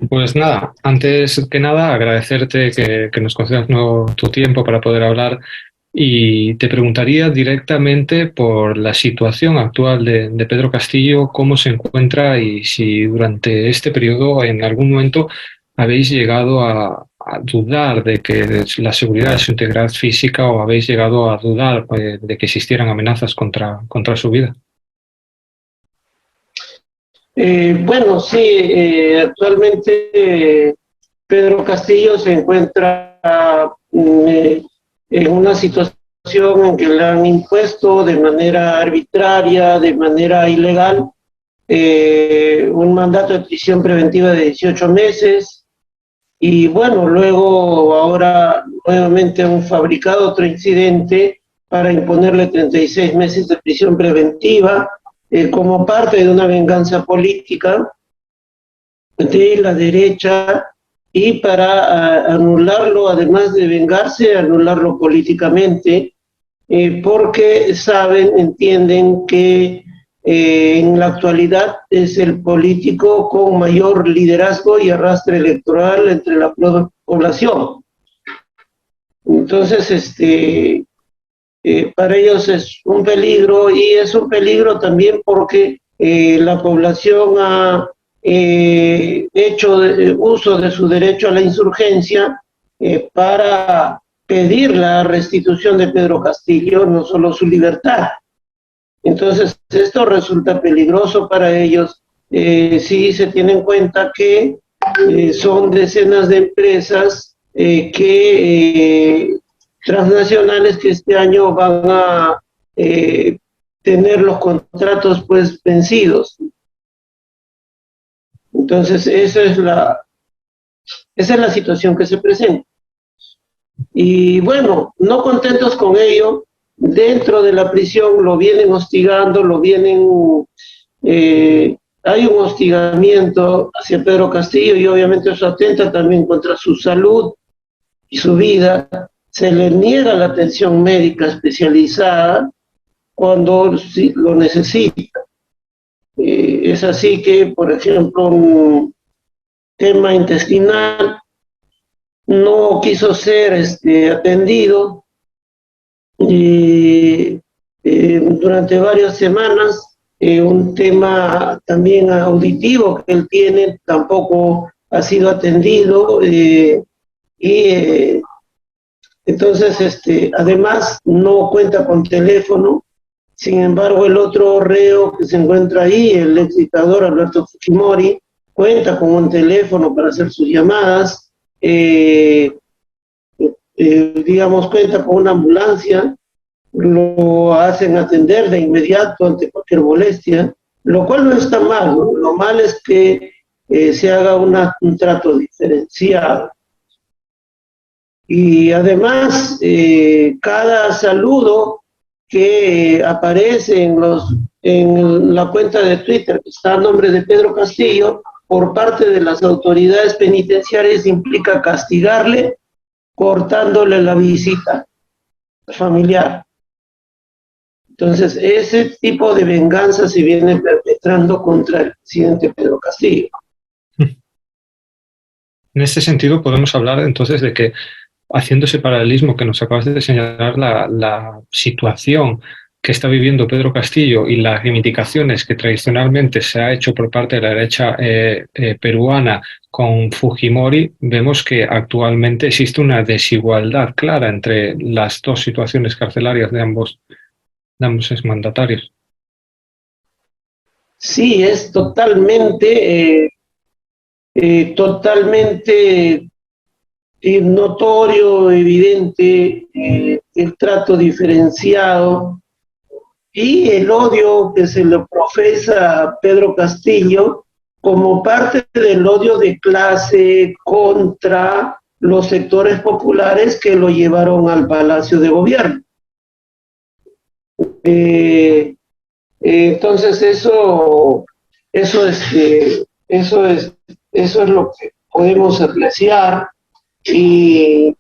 Pues nada, antes que nada agradecerte que nos concedas tu tiempo para poder hablar y te preguntaría directamente por la situación actual de Pedro Castillo, cómo se encuentra y si durante este periodo en algún momento habéis llegado a dudar de que la seguridad de su integridad física o habéis llegado a dudar de que existieran amenazas contra su vida. Bueno, sí, actualmente Pedro Castillo se encuentra en una situación en que le han impuesto de manera arbitraria, de manera ilegal, un mandato de prisión preventiva de 18 meses y bueno, luego ahora nuevamente han fabricado otro incidente para imponerle 36 meses de prisión preventiva como parte de una venganza política de la derecha y para anularlo, además de vengarse, anularlo políticamente, porque saben, entienden que en la actualidad es el político con mayor liderazgo y arrastre electoral entre la población. Entonces, para ellos es un peligro y es un peligro también porque la población ha hecho uso de su derecho a la insurgencia para pedir la restitución de Pedro Castillo, no solo su libertad. Entonces, esto resulta peligroso para ellos si se tiene en cuenta que son decenas de empresas transnacionales que este año van a tener los contratos pues vencidos. Entonces, esa es la situación que se presenta. Y bueno, no contentos con ello, dentro de la prisión lo vienen hostigando, hay un hostigamiento hacia Pedro Castillo y obviamente eso atenta también contra su salud y su vida. Se le niega la atención médica especializada cuando lo necesita. Es así que, por ejemplo, un tema intestinal no quiso ser atendido y durante varias semanas un tema también auditivo que él tiene tampoco ha sido atendido y entonces además no cuenta con teléfono. Sin embargo, el otro reo que se encuentra ahí, el ex dictador Alberto Fujimori, cuenta con un teléfono para hacer sus llamadas, digamos, cuenta con una ambulancia, lo hacen atender de inmediato ante cualquier molestia, lo cual no está mal, ¿no? Lo mal es que se haga un trato diferenciado. Y además, cada saludo que aparece en la cuenta de Twitter, que está a nombre de Pedro Castillo, por parte de las autoridades penitenciarias, implica castigarle cortándole la visita familiar. Entonces, ese tipo de venganza se viene perpetrando contra el presidente Pedro Castillo. En este sentido, podemos hablar entonces de que, haciendo ese paralelismo que nos acabas de señalar, la situación que está viviendo Pedro Castillo y las reivindicaciones que tradicionalmente se ha hecho por parte de la derecha peruana con Fujimori, vemos que actualmente existe una desigualdad clara entre las dos situaciones carcelarias de ambos exmandatarios. Sí, es totalmente notorio, evidente, el trato diferenciado y el odio que se le profesa a Pedro Castillo como parte del odio de clase contra los sectores populares que lo llevaron al Palacio de Gobierno. Entonces eso es lo que podemos apreciar y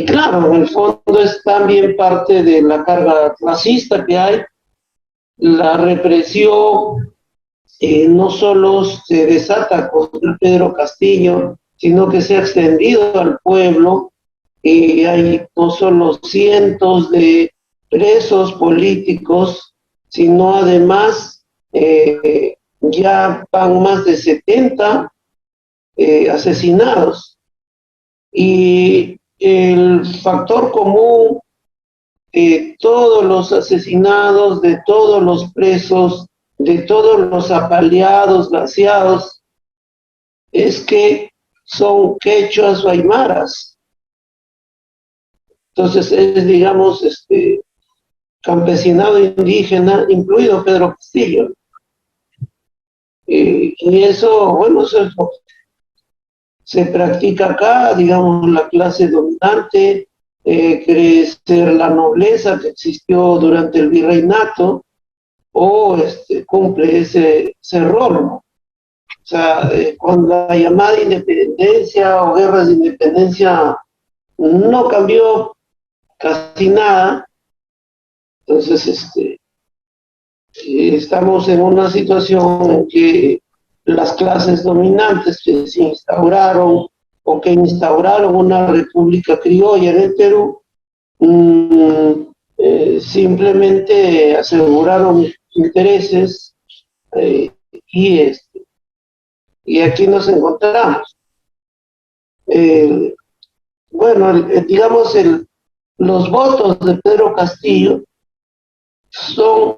claro, en el fondo es también parte de la carga clasista que hay, la represión no solo se desata contra Pedro Castillo, sino que se ha extendido al pueblo y hay no solo cientos de presos políticos, sino además ya van más de 70 asesinados. Y el factor común de todos los asesinados, de todos los presos, de todos los apaleados, gaseados, es que son quechuas o aymaras. Entonces es, digamos, campesinado indígena, incluido Pedro Castillo. Y eso, bueno, eso se practica acá, digamos, la clase dominante, cree ser la nobleza que existió durante el virreinato, o cumple ese rol, ¿no? O sea, con la llamada independencia o guerras de independencia no cambió casi nada. Entonces, estamos en una situación en que las clases dominantes que se instauraron o que instauraron una república criolla en el Perú, simplemente aseguraron intereses y aquí nos encontramos. Bueno, digamos, los votos de Pedro Castillo son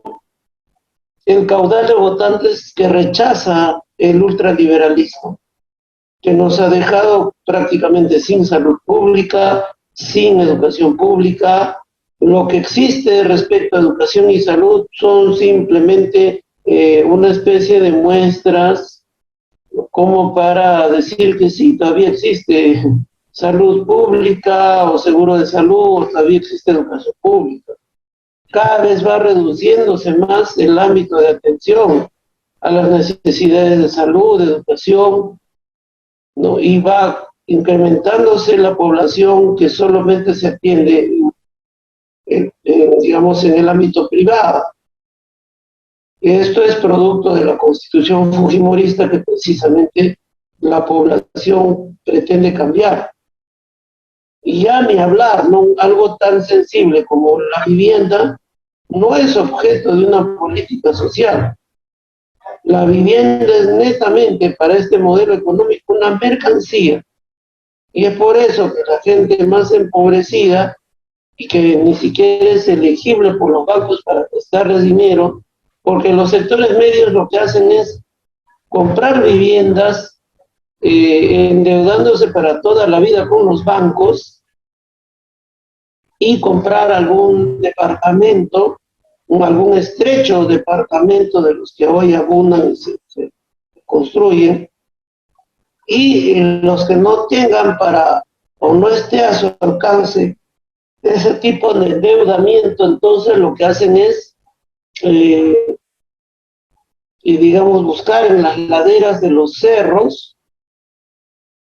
el caudal de votantes que rechaza el ultraliberalismo, que nos ha dejado prácticamente sin salud pública, sin educación pública. Lo que existe respecto a educación y salud son simplemente una especie de muestras como para decir que sí, todavía existe salud pública o seguro de salud, o todavía existe educación pública. Cada vez va reduciéndose más el ámbito de atención a las necesidades de salud, de educación, ¿no? Y va incrementándose la población que solamente se atiende, digamos, en el ámbito privado. Esto es producto de la Constitución fujimorista que precisamente la población pretende cambiar. Y ya ni hablar, ¿no? Algo tan sensible como la vivienda no es objeto de una política social. La vivienda es netamente para este modelo económico una mercancía. Y es por eso que la gente más empobrecida y que ni siquiera es elegible por los bancos para prestarles dinero, porque los sectores medios lo que hacen es comprar viviendas, endeudándose para toda la vida con los bancos y comprar algún departamento, algún estrecho departamento de los que hoy abundan y se construyen, y los que no tengan para o no esté a su alcance ese tipo de endeudamiento, entonces lo que hacen es y digamos buscar en las laderas de los cerros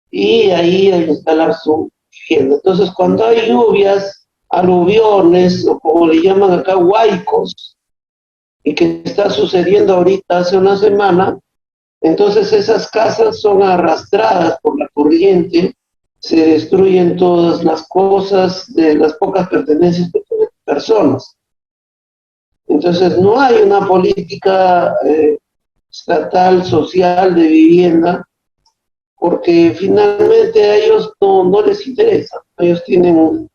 y ahí instalar su vivienda. Entonces cuando hay lluvias, aluviones o como le llaman acá huaicos, y que está sucediendo ahorita hace una semana, entonces esas casas son arrastradas por la corriente, se destruyen todas las cosas de las pocas pertenencias que tienen personas. Entonces no hay una política estatal, social de vivienda, porque finalmente a ellos no les interesa. Ellos tienen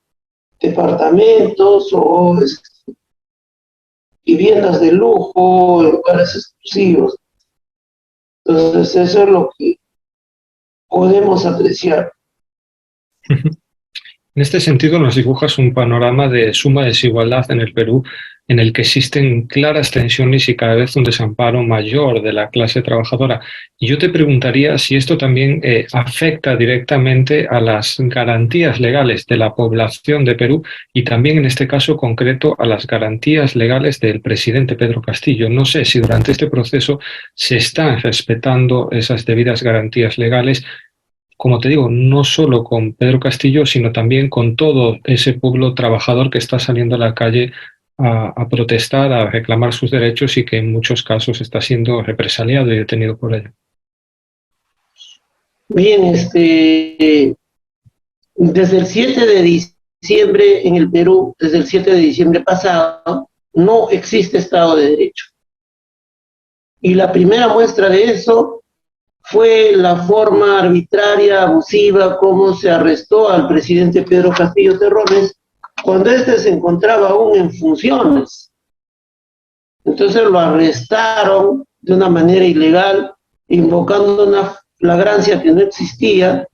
departamentos o viviendas de lujo, lugares exclusivos. Entonces eso es lo que podemos apreciar. En este sentido, nos dibujas un panorama de suma desigualdad en el Perú, en el que existen claras tensiones y cada vez un desamparo mayor de la clase trabajadora. Y yo te preguntaría si esto también afecta directamente a las garantías legales de la población de Perú y también, en este caso concreto, a las garantías legales del presidente Pedro Castillo. No sé si durante este proceso se están respetando esas debidas garantías legales, como te digo, no solo con Pedro Castillo, sino también con todo ese pueblo trabajador que está saliendo a la calle a protestar, a reclamar sus derechos y que en muchos casos está siendo represaliado y detenido por ello. Bien, desde el 7 de diciembre en el Perú, desde el 7 de diciembre pasado, no existe Estado de Derecho. Y la primera muestra de eso fue la forma arbitraria, abusiva, como se arrestó al presidente Pedro Castillo Terrones cuando éste se encontraba aún en funciones. Entonces lo arrestaron de una manera ilegal, invocando una flagrancia que no existía,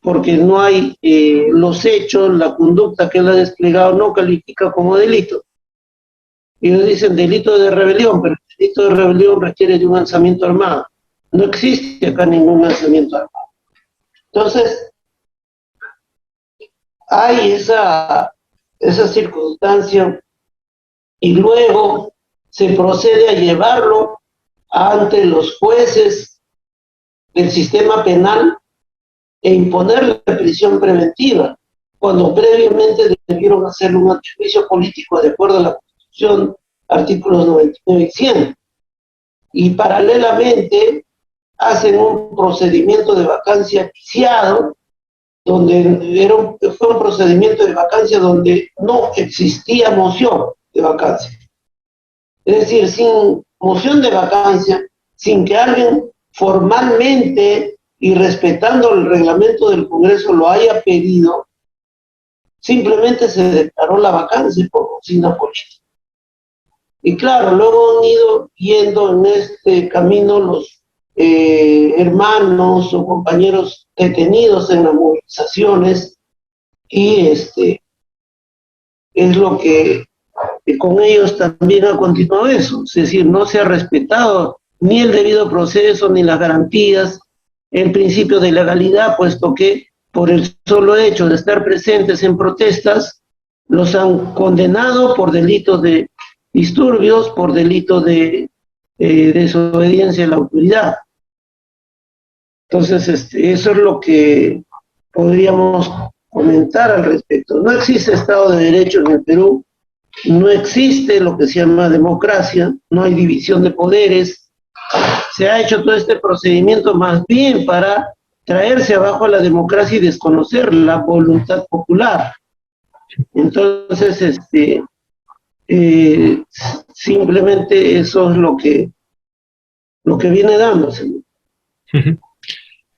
porque no hay los hechos, la conducta que él ha desplegado no califica como delito. Ellos dicen delito de rebelión, pero el delito de rebelión requiere de un alzamiento armado. No existe acá ningún alzamiento armado. Entonces, hay esa circunstancia y luego se procede a llevarlo ante los jueces del sistema penal e imponerle prisión preventiva, cuando previamente debieron hacer un juicio político de acuerdo a la Constitución, artículos 99 y 100. Y paralelamente hacen un procedimiento de vacancia viciado, donde fue un procedimiento de vacancia donde no existía moción de vacancia. Es decir, sin moción de vacancia, sin que alguien formalmente y respetando el reglamento del Congreso lo haya pedido, simplemente se declaró la vacancia por consigna política. Y claro, luego han ido yendo en este camino los hermanos o compañeros detenidos en las movilizaciones y es lo que con ellos también ha continuado eso, es decir, no se ha respetado ni el debido proceso ni las garantías, el principio de legalidad, puesto que por el solo hecho de estar presentes en protestas, los han condenado por delitos de disturbios, por delitos de desobediencia a la autoridad. Entonces, eso es lo que podríamos comentar al respecto. No existe Estado de Derecho en el Perú, no existe lo que se llama democracia, no hay división de poderes. Se ha hecho todo este procedimiento más bien para traerse abajo a la democracia y desconocer la voluntad popular. Entonces, simplemente eso es lo que viene dándose.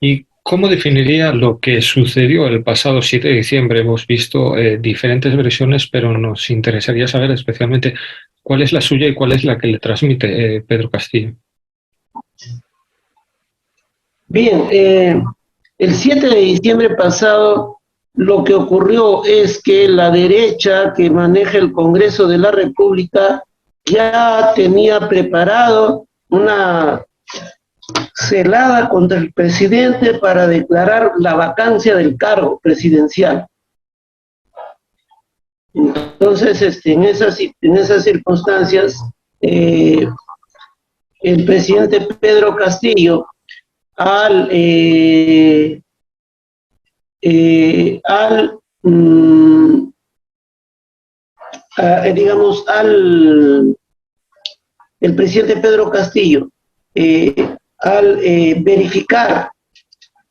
¿Y cómo definiría lo que sucedió el pasado 7 de diciembre? Hemos visto diferentes versiones, pero nos interesaría saber especialmente cuál es la suya y cuál es la que le transmite Pedro Castillo. Bien, el 7 de diciembre pasado lo que ocurrió es que la derecha que maneja el Congreso de la República ya tenía preparado una celada contra el presidente para declarar la vacancia del cargo presidencial. Entonces, en esas circunstancias, el presidente Pedro Castillo, el presidente Pedro Castillo, al verificar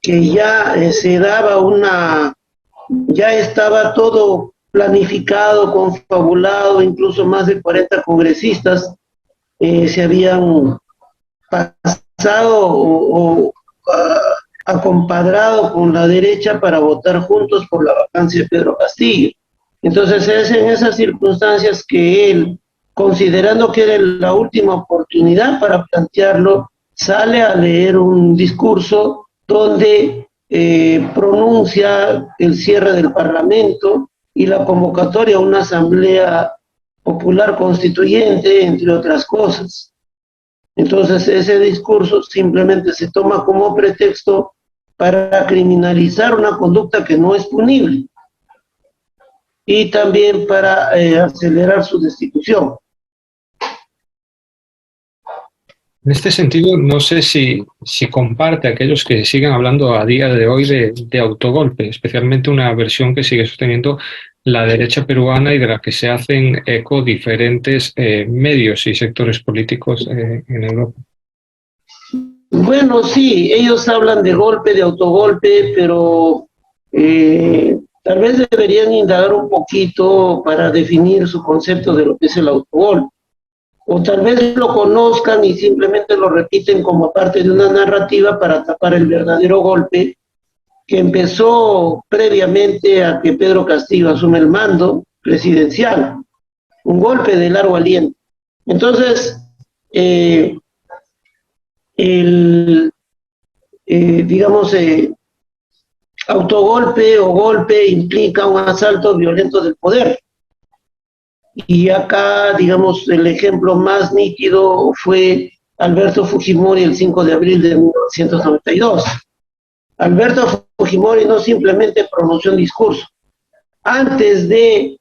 que ya se daba ya estaba todo planificado, confabulado, incluso más de 40 congresistas se habían pasado o acompadrado con la derecha para votar juntos por la vacancia de Pedro Castillo. Entonces es en esas circunstancias que él, considerando que era la última oportunidad para plantearlo, sale a leer un discurso donde pronuncia el cierre del Parlamento y la convocatoria a una asamblea popular constituyente, entre otras cosas. Entonces ese discurso simplemente se toma como pretexto para criminalizar una conducta que no es punible y también para acelerar su destitución. En este sentido, no sé si comparte a aquellos que siguen hablando a día de hoy de autogolpe, especialmente una versión que sigue sosteniendo la derecha peruana y de la que se hacen eco diferentes medios y sectores políticos en Europa. Bueno, sí, ellos hablan de golpe, de autogolpe, pero tal vez deberían indagar un poquito para definir su concepto de lo que es el autogolpe. O tal vez lo conozcan y simplemente lo repiten como parte de una narrativa para tapar el verdadero golpe que empezó previamente a que Pedro Castillo asume el mando presidencial, un golpe de largo aliento. Entonces, digamos, autogolpe o golpe implica un asalto violento del poder. Y acá, digamos, el ejemplo más nítido fue Alberto Fujimori el 5 de abril de 1992. Alberto Fujimori no simplemente pronunció un discurso. Antes de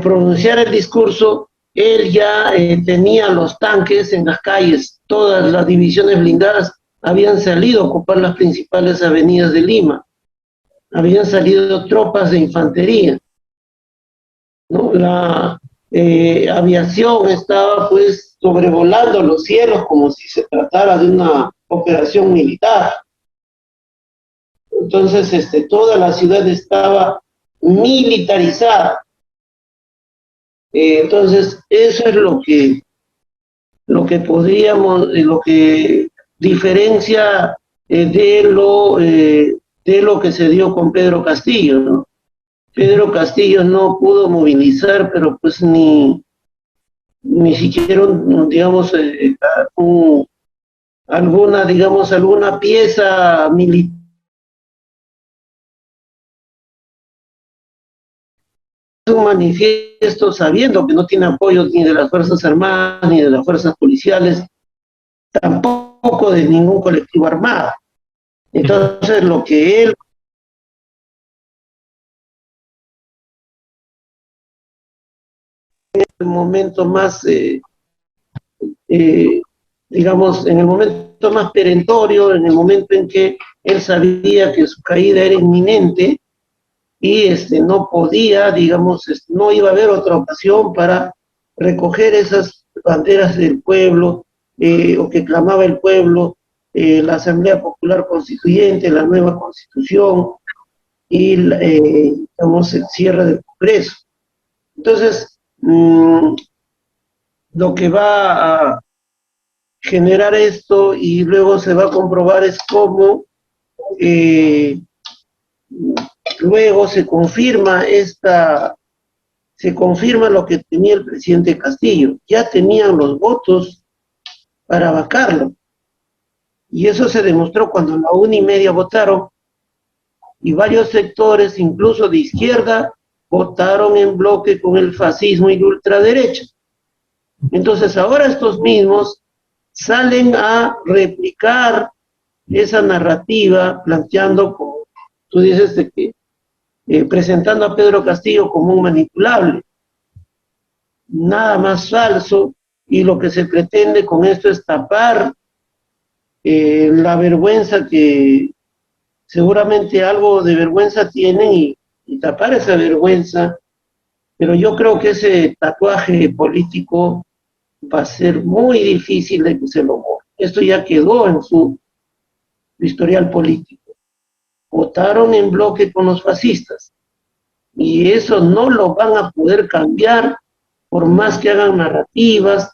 pronunciar el discurso, él ya tenía los tanques en las calles, todas las divisiones blindadas habían salido a ocupar las principales avenidas de Lima, habían salido tropas de infantería, ¿no? La aviación estaba pues sobrevolando los cielos como si se tratara de una operación militar. Entonces toda la ciudad estaba militarizada. Entonces eso es lo que podríamos, lo que diferencia de lo que se dio con Pedro Castillo, ¿no? Pedro Castillo no pudo movilizar, pero pues ni siquiera, digamos, alguna pieza militar. Un manifiesto sabiendo que no tiene apoyo ni de las Fuerzas Armadas, ni de las Fuerzas Policiales, tampoco de ningún colectivo armado. Entonces, lo que él en el momento más, digamos, en el momento más perentorio, en el momento en que él sabía que su caída era inminente y no podía, digamos, no iba a haber otra ocasión para recoger esas banderas del pueblo o que clamaba el pueblo, la Asamblea Popular Constituyente, la nueva Constitución y, digamos, el cierre del Congreso. Entonces, lo que va a generar esto y luego se va a comprobar es cómo luego se confirma lo que tenía el presidente Castillo. Ya tenían los votos para vacarlo. Y eso se demostró cuando la 1:30 votaron y varios sectores, incluso de izquierda, votaron en bloque con el fascismo y la ultraderecha. Entonces ahora estos mismos salen a replicar esa narrativa, planteando, como tú dices, de que presentando a Pedro Castillo como un manipulable. Nada más falso, y lo que se pretende con esto es tapar la vergüenza que seguramente algo de vergüenza tienen y tapar esa vergüenza, pero yo creo que ese tatuaje político va a ser muy difícil de que se lo borre. Esto ya quedó en su historial político. Votaron en bloque con los fascistas y eso no lo van a poder cambiar por más que hagan narrativas,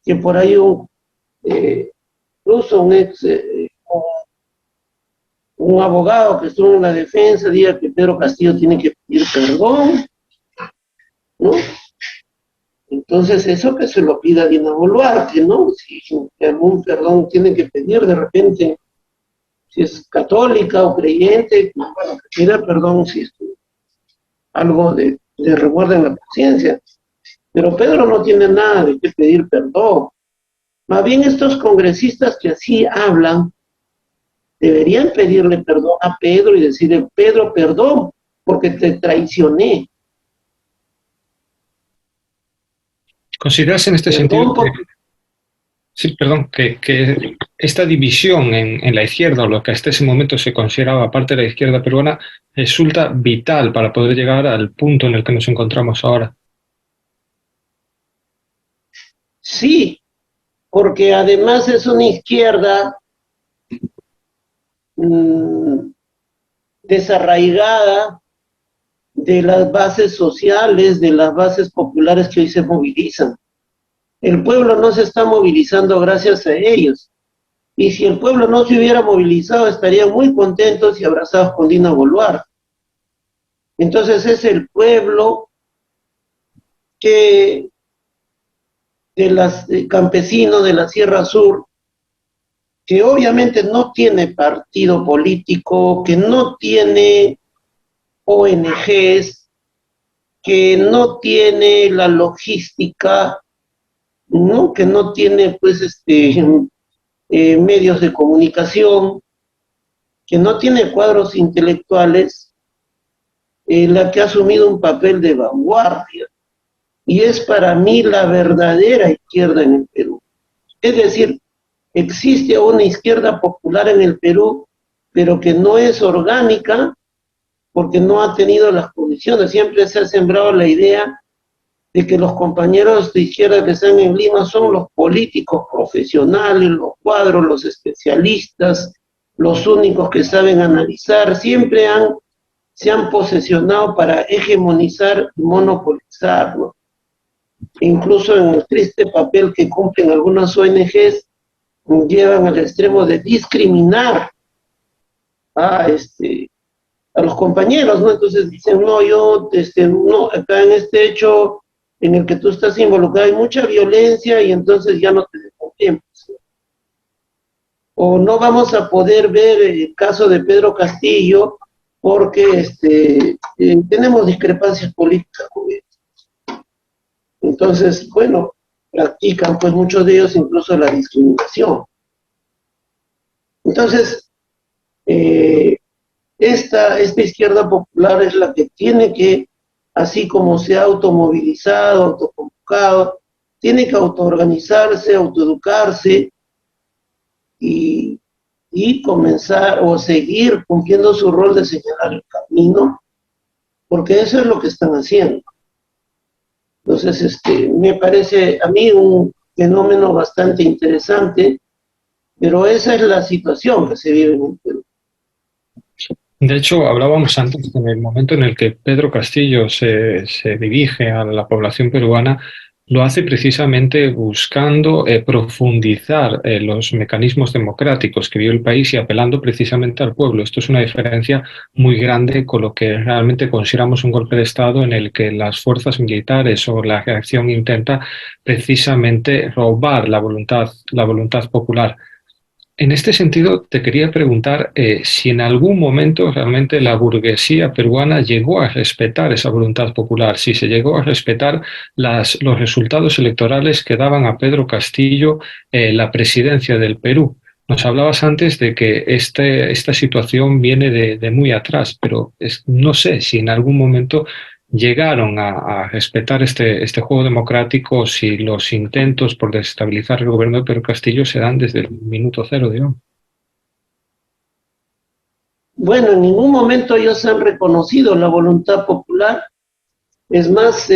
que por ahí incluso un abogado que estuvo en la defensa diga que Pedro Castillo tiene que pedir perdón, ¿no? Entonces eso que se lo pida a Dina Boluarte, ¿no? Si algún perdón tiene que pedir de repente, si es católica o creyente, bueno, que pida perdón si es algo de reguarda en la conciencia. Pero Pedro no tiene nada de qué pedir perdón. Más bien estos congresistas que así hablan, deberían pedirle perdón a Pedro y decirle, Pedro, perdón, porque te traicioné. ¿Consideras en este sentido Sí, perdón, que esta división en la izquierda, o lo que hasta ese momento se consideraba parte de la izquierda peruana, resulta vital para poder llegar al punto en el que nos encontramos ahora. Sí, porque además es una izquierda mmm, desarraigada de las bases sociales, de las bases populares que hoy se movilizan. El pueblo no se está movilizando gracias a ellos. Y si el pueblo no se hubiera movilizado, estarían muy contentos y abrazados con Dina Boluarte. Entonces es el pueblo que de los campesinos de la Sierra Sur, que obviamente no tiene partido político, que no tiene ONGs, que no tiene la logística, ¿no? Que no tiene pues medios de comunicación, que no tiene cuadros intelectuales, la que ha asumido un papel de vanguardia. Y es para mí la verdadera izquierda en el Perú. Es decir, existe una izquierda popular en el Perú, pero que no es orgánica porque no ha tenido las condiciones. Siempre se ha sembrado la idea de que los compañeros de izquierda que están en Lima son los políticos profesionales, los cuadros, los especialistas, los únicos que saben analizar. Siempre se han posesionado para hegemonizar y monopolizar, ¿no? Incluso en el triste papel que cumplen algunas ONGs, llevan al extremo de discriminar a, a los compañeros, ¿no? Entonces dicen, no, no, acá en este hecho en el que tú estás involucrado hay mucha violencia y entonces ya no te defendemos. O no vamos a poder ver el caso de Pedro Castillo porque tenemos discrepancias políticas con él. Entonces, bueno, practican pues muchos de ellos incluso la discriminación. Entonces, esta izquierda popular es la que tiene que, así como se ha automovilizado, autoconvocado, tiene que autoorganizarse, autoeducarse y, y comenzar o seguir cumpliendo su rol de señalar el camino, porque eso es lo que están haciendo. Entonces, me parece a mí un fenómeno bastante interesante, pero esa es la situación que se vive en el Perú. De hecho, hablábamos antes que en el momento en el que Pedro Castillo se dirige a la población peruana, lo hace precisamente buscando profundizar los mecanismos democráticos que vive el país y apelando precisamente al pueblo. Esto es una diferencia muy grande con lo que realmente consideramos un golpe de Estado en el que las fuerzas militares o la reacción intenta precisamente robar la voluntad popular. En este sentido, te quería preguntar si en algún momento realmente la burguesía peruana llegó a respetar esa voluntad popular, si se llegó a respetar los resultados electorales que daban a Pedro Castillo la presidencia del Perú. Nos hablabas antes de que esta situación viene de muy atrás, pero no sé si en algún momento llegaron a respetar este juego democrático si los intentos por desestabilizar el gobierno de Pedro Castillo se dan desde el minuto cero, digamos. Bueno, en ningún momento ellos han reconocido la voluntad popular. Es más,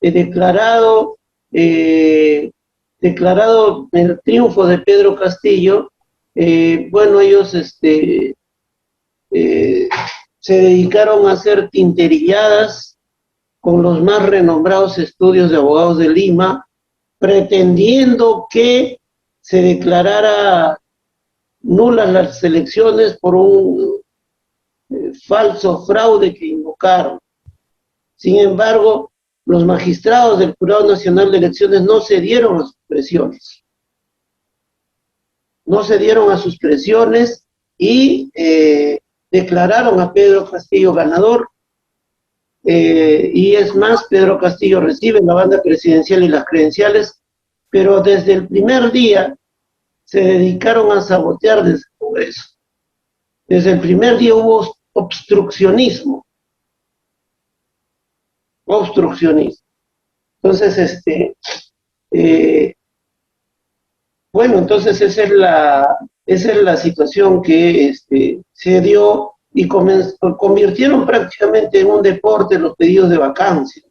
declarado, eh, declarado el triunfo de Pedro Castillo, bueno, ellos se dedicaron a hacer tinterilladas con los más renombrados estudios de abogados de Lima, pretendiendo que se declarara nulas las elecciones por un falso fraude que invocaron. Sin embargo, los magistrados del Jurado Nacional de Elecciones no cedieron a sus presiones. No cedieron a sus presiones y declararon a Pedro Castillo ganador. Y es más, Pedro Castillo recibe la banda presidencial y las credenciales, pero desde el primer día se dedicaron a sabotear desde el Congreso. Desde el primer día hubo obstruccionismo. Obstruccionismo. Entonces, Bueno, entonces esa es la situación que se dio y convirtieron prácticamente en un deporte los pedidos de vacancia.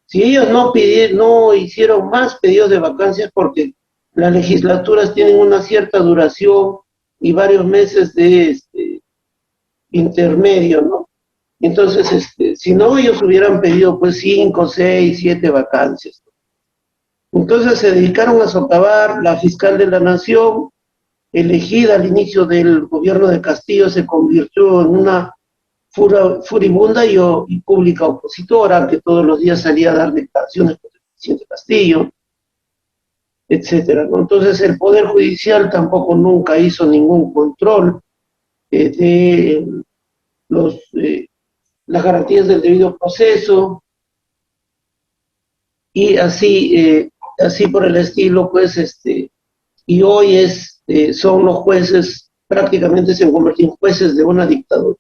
Si ellos no hicieron más pedidos de vacancias porque las legislaturas tienen una cierta duración y varios meses de intermedio, ¿no? Entonces, si no, ellos hubieran pedido pues 5, 6, 7 vacancias. Entonces se dedicaron a socavar. La fiscal de la Nación, elegida al inicio del gobierno de Castillo, se convirtió en una furibunda y pública opositora, que todos los días salía a dar declaraciones contra el presidente Castillo, etcétera, ¿no? Entonces el Poder Judicial tampoco nunca hizo ningún control de las garantías del debido proceso, y así por el estilo, pues, y hoy son los jueces, prácticamente se han convertido en jueces de una dictadura.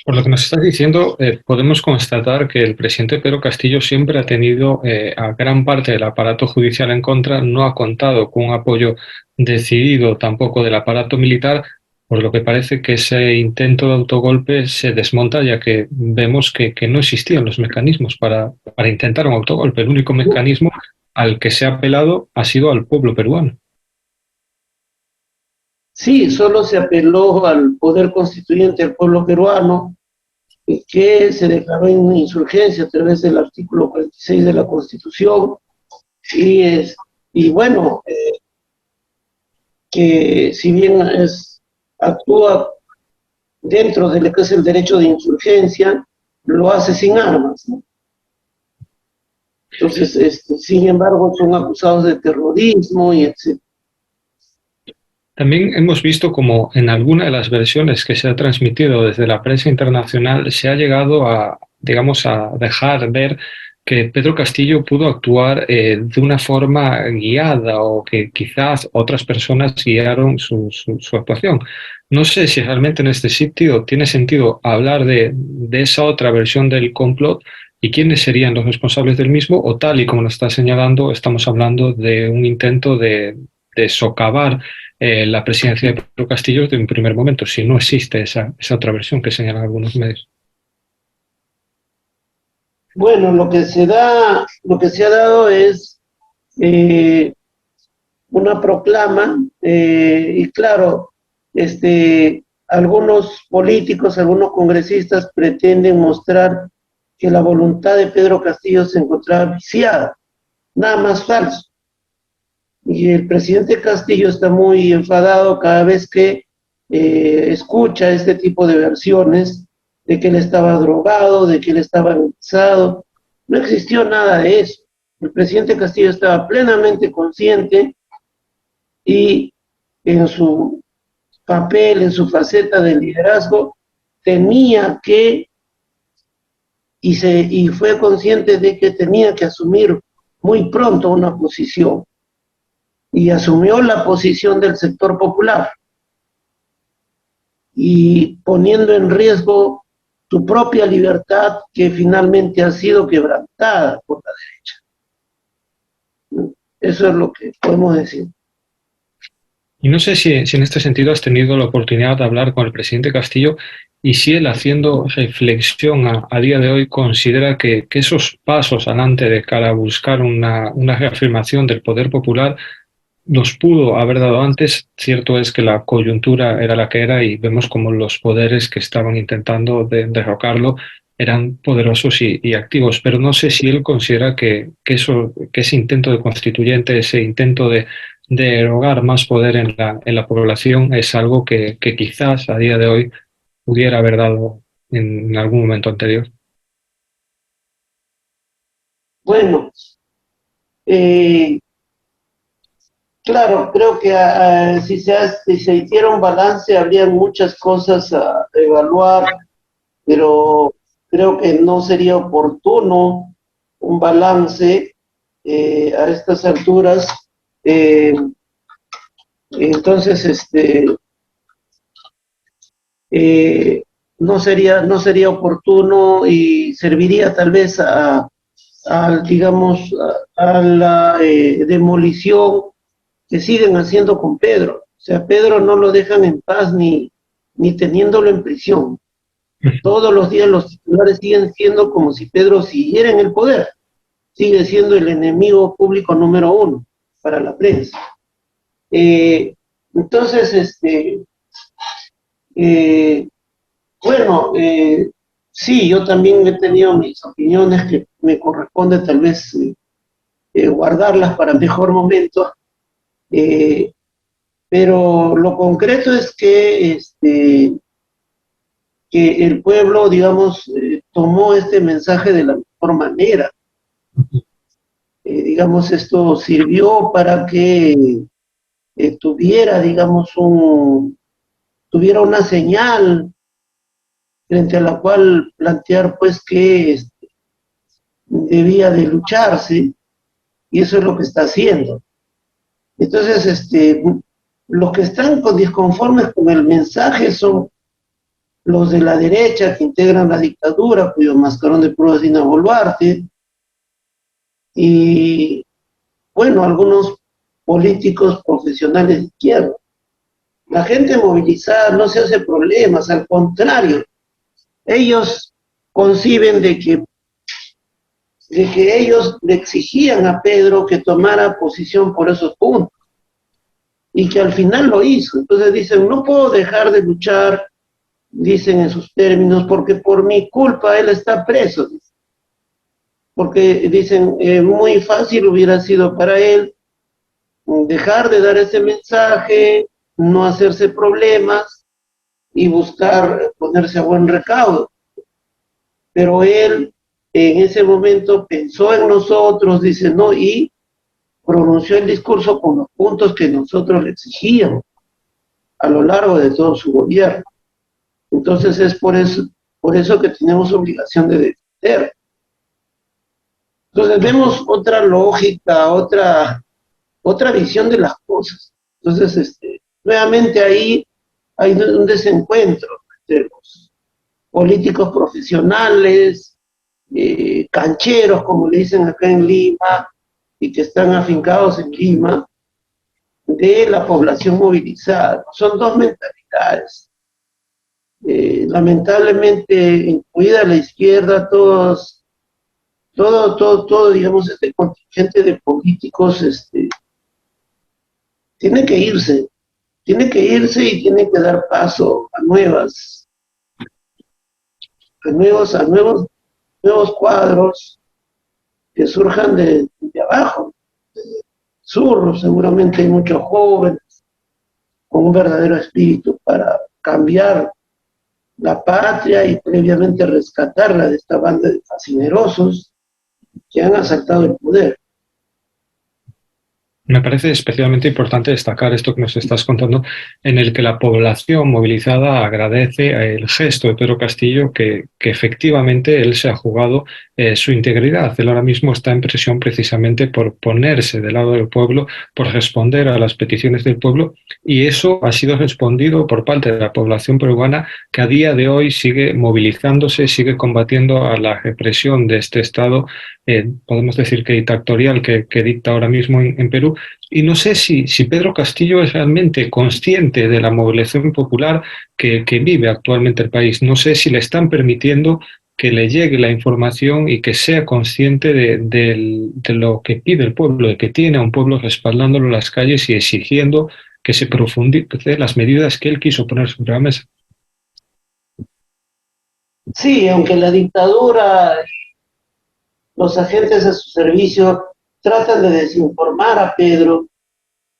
Por lo que nos estás diciendo, podemos constatar que el presidente Pedro Castillo siempre ha tenido a gran parte del aparato judicial en contra, no ha contado con un apoyo decidido tampoco del aparato militar, por lo que parece que ese intento de autogolpe se desmonta, ya que vemos que no existían los mecanismos para intentar un autogolpe. El único mecanismo al que se ha apelado ha sido al pueblo peruano. Sí, solo se apeló al poder constituyente del pueblo peruano, que se declaró en insurgencia a través del artículo 46 de la Constitución, y bueno, que si bien actúa dentro de lo que es el derecho de insurgencia, lo hace sin armas, ¿no? Entonces, sin embargo, son acusados de terrorismo y etc. También hemos visto como en alguna de las versiones que se ha transmitido desde la prensa internacional se ha llegado a, digamos, a dejar ver que Pedro Castillo pudo actuar de una forma guiada, o que quizás otras personas guiaron su actuación. No sé si realmente en este sitio tiene sentido hablar de esa otra versión del complot y quiénes serían los responsables del mismo, o tal y como lo está señalando, estamos hablando de un intento de socavar la presidencia de Pedro Castillo desde un primer momento, si no existe esa otra versión que señalan algunos medios. Bueno, lo que se ha dado es una proclama, y claro, algunos políticos, algunos congresistas pretenden mostrar que la voluntad de Pedro Castillo se encontraba viciada, nada más falso. Y el presidente Castillo está muy enfadado cada vez que escucha este tipo de versiones, de que él estaba drogado, de que él estaba enlazado. No existió nada de eso. El presidente Castillo estaba plenamente consciente, y en su papel, en su faceta de liderazgo, tenía que, y fue consciente de que tenía que asumir muy pronto una posición, y asumió la posición del sector popular, y poniendo en riesgo su propia libertad, que finalmente ha sido quebrantada por la derecha. Eso es lo que podemos decir. Y no sé si en este sentido has tenido la oportunidad de hablar con el presidente Castillo y si él, haciendo reflexión a día de hoy, considera que esos pasos adelante de cara a buscar una reafirmación del poder popular los pudo haber dado antes. Cierto es que la coyuntura era la que era y vemos como los poderes que estaban intentando derrocarlo eran poderosos y activos, pero no sé si él considera que ese intento de constituyente, ese intento de erogar más poder en la población es algo que quizás a día de hoy pudiera haber dado en algún momento anterior. Bueno, claro, creo que si se hiciera un balance, habría muchas cosas a evaluar, pero creo que no sería oportuno un balance a estas alturas. Entonces, no sería oportuno, y serviría tal vez digamos, a la demolición que siguen haciendo con Pedro. O sea, Pedro no lo dejan en paz ni teniéndolo en prisión. Todos los días los titulares siguen siendo como si Pedro siguiera en el poder. Sigue siendo el enemigo público número uno para la prensa. Entonces, bueno, sí, yo también he tenido mis opiniones que me corresponde tal vez guardarlas para mejor momento, pero lo concreto es que el pueblo, digamos, tomó este mensaje de la mejor manera. Digamos, esto sirvió para que tuviera, digamos, tuviera una señal frente a la cual plantear, pues, que debía de lucharse, y eso es lo que está haciendo. Entonces, los que están disconformes con el mensaje son los de la derecha que integran la dictadura, cuyo mascarón de prueba es Dina Boluarte, y, bueno, algunos políticos profesionales de izquierda. La gente movilizada no se hace problemas, al contrario, ellos conciben de que ellos le exigían a Pedro que tomara posición por esos puntos, y que al final lo hizo. Entonces dicen, no puedo dejar de luchar, dicen en sus términos, porque por mi culpa él está preso. Porque dicen, muy fácil hubiera sido para él dejar de dar ese mensaje, no hacerse problemas y buscar ponerse a buen recaudo. Pero él en ese momento pensó en nosotros, dice, no, y pronunció el discurso con los puntos que nosotros le exigíamos a lo largo de todo su gobierno. Entonces es por eso que tenemos obligación de defender. Entonces vemos otra lógica, otra visión de las cosas. Entonces, nuevamente ahí hay un desencuentro entre los políticos profesionales, cancheros, como le dicen acá en Lima, y que están afincados en Lima, de la población movilizada. Son dos mentalidades. Lamentablemente, incluida la izquierda, todo, digamos, este contingente de políticos, tiene que irse y tiene que dar paso a nuevos cuadros que surjan de abajo. Sur, seguramente hay muchos jóvenes con un verdadero espíritu para cambiar la patria y previamente rescatarla de esta banda de fascinerosos que han asaltado el poder. Me parece especialmente importante destacar esto que nos estás contando, en el que la población movilizada agradece el gesto de Pedro Castillo, que efectivamente él se ha jugado su integridad. Él ahora mismo está en prisión precisamente por ponerse del lado del pueblo, por responder a las peticiones del pueblo, y eso ha sido respondido por parte de la población peruana, que a día de hoy sigue movilizándose, sigue combatiendo a la represión de este Estado, podemos decir que dictatorial, que dicta ahora mismo en Perú. Y no sé si Pedro Castillo es realmente consciente de la movilización popular que vive actualmente el país. No sé si le están permitiendo que le llegue la información y que sea consciente de lo que pide el pueblo, de que tiene a un pueblo respaldándolo en las calles y exigiendo que se profundice las medidas que él quiso poner sobre la mesa. Sí, aunque la dictadura, los agentes a su servicio tratan de desinformar a Pedro,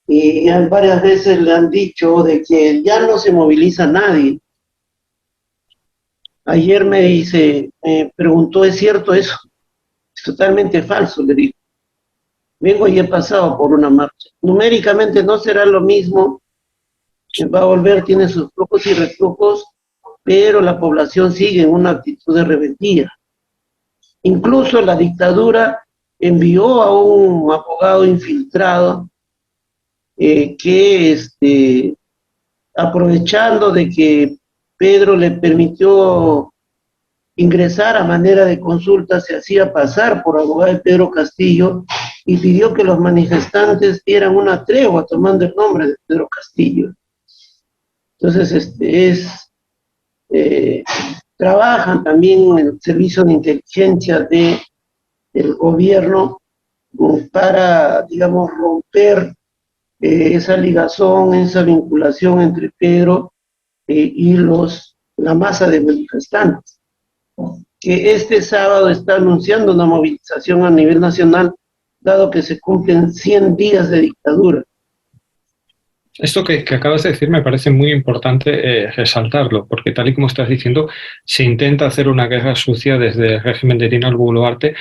y varias veces le han dicho de que ya no se moviliza nadie. Ayer me preguntó, ¿es cierto eso? Es totalmente falso, le digo. Vengo y he pasado por una marcha. Numéricamente no será lo mismo, va a volver, tiene sus flujos y reflujos, pero la población sigue en una actitud de rebeldía. Incluso la dictadura envió a un abogado infiltrado que aprovechando de que Pedro le permitió ingresar a manera de consulta, se hacía pasar por abogado de Pedro Castillo y pidió que los manifestantes dieran una tregua tomando el nombre de Pedro Castillo. Entonces, trabajan también en el servicio de inteligencia del gobierno para, digamos, romper esa ligazón, esa vinculación entre Pedro y la masa de manifestantes, que este sábado está anunciando una movilización a nivel nacional, dado que se cumplen 100 días de dictadura. Esto que acabas de decir me parece muy importante resaltarlo, porque tal y como estás diciendo, se intenta hacer una guerra sucia desde el régimen de Dina Boluarte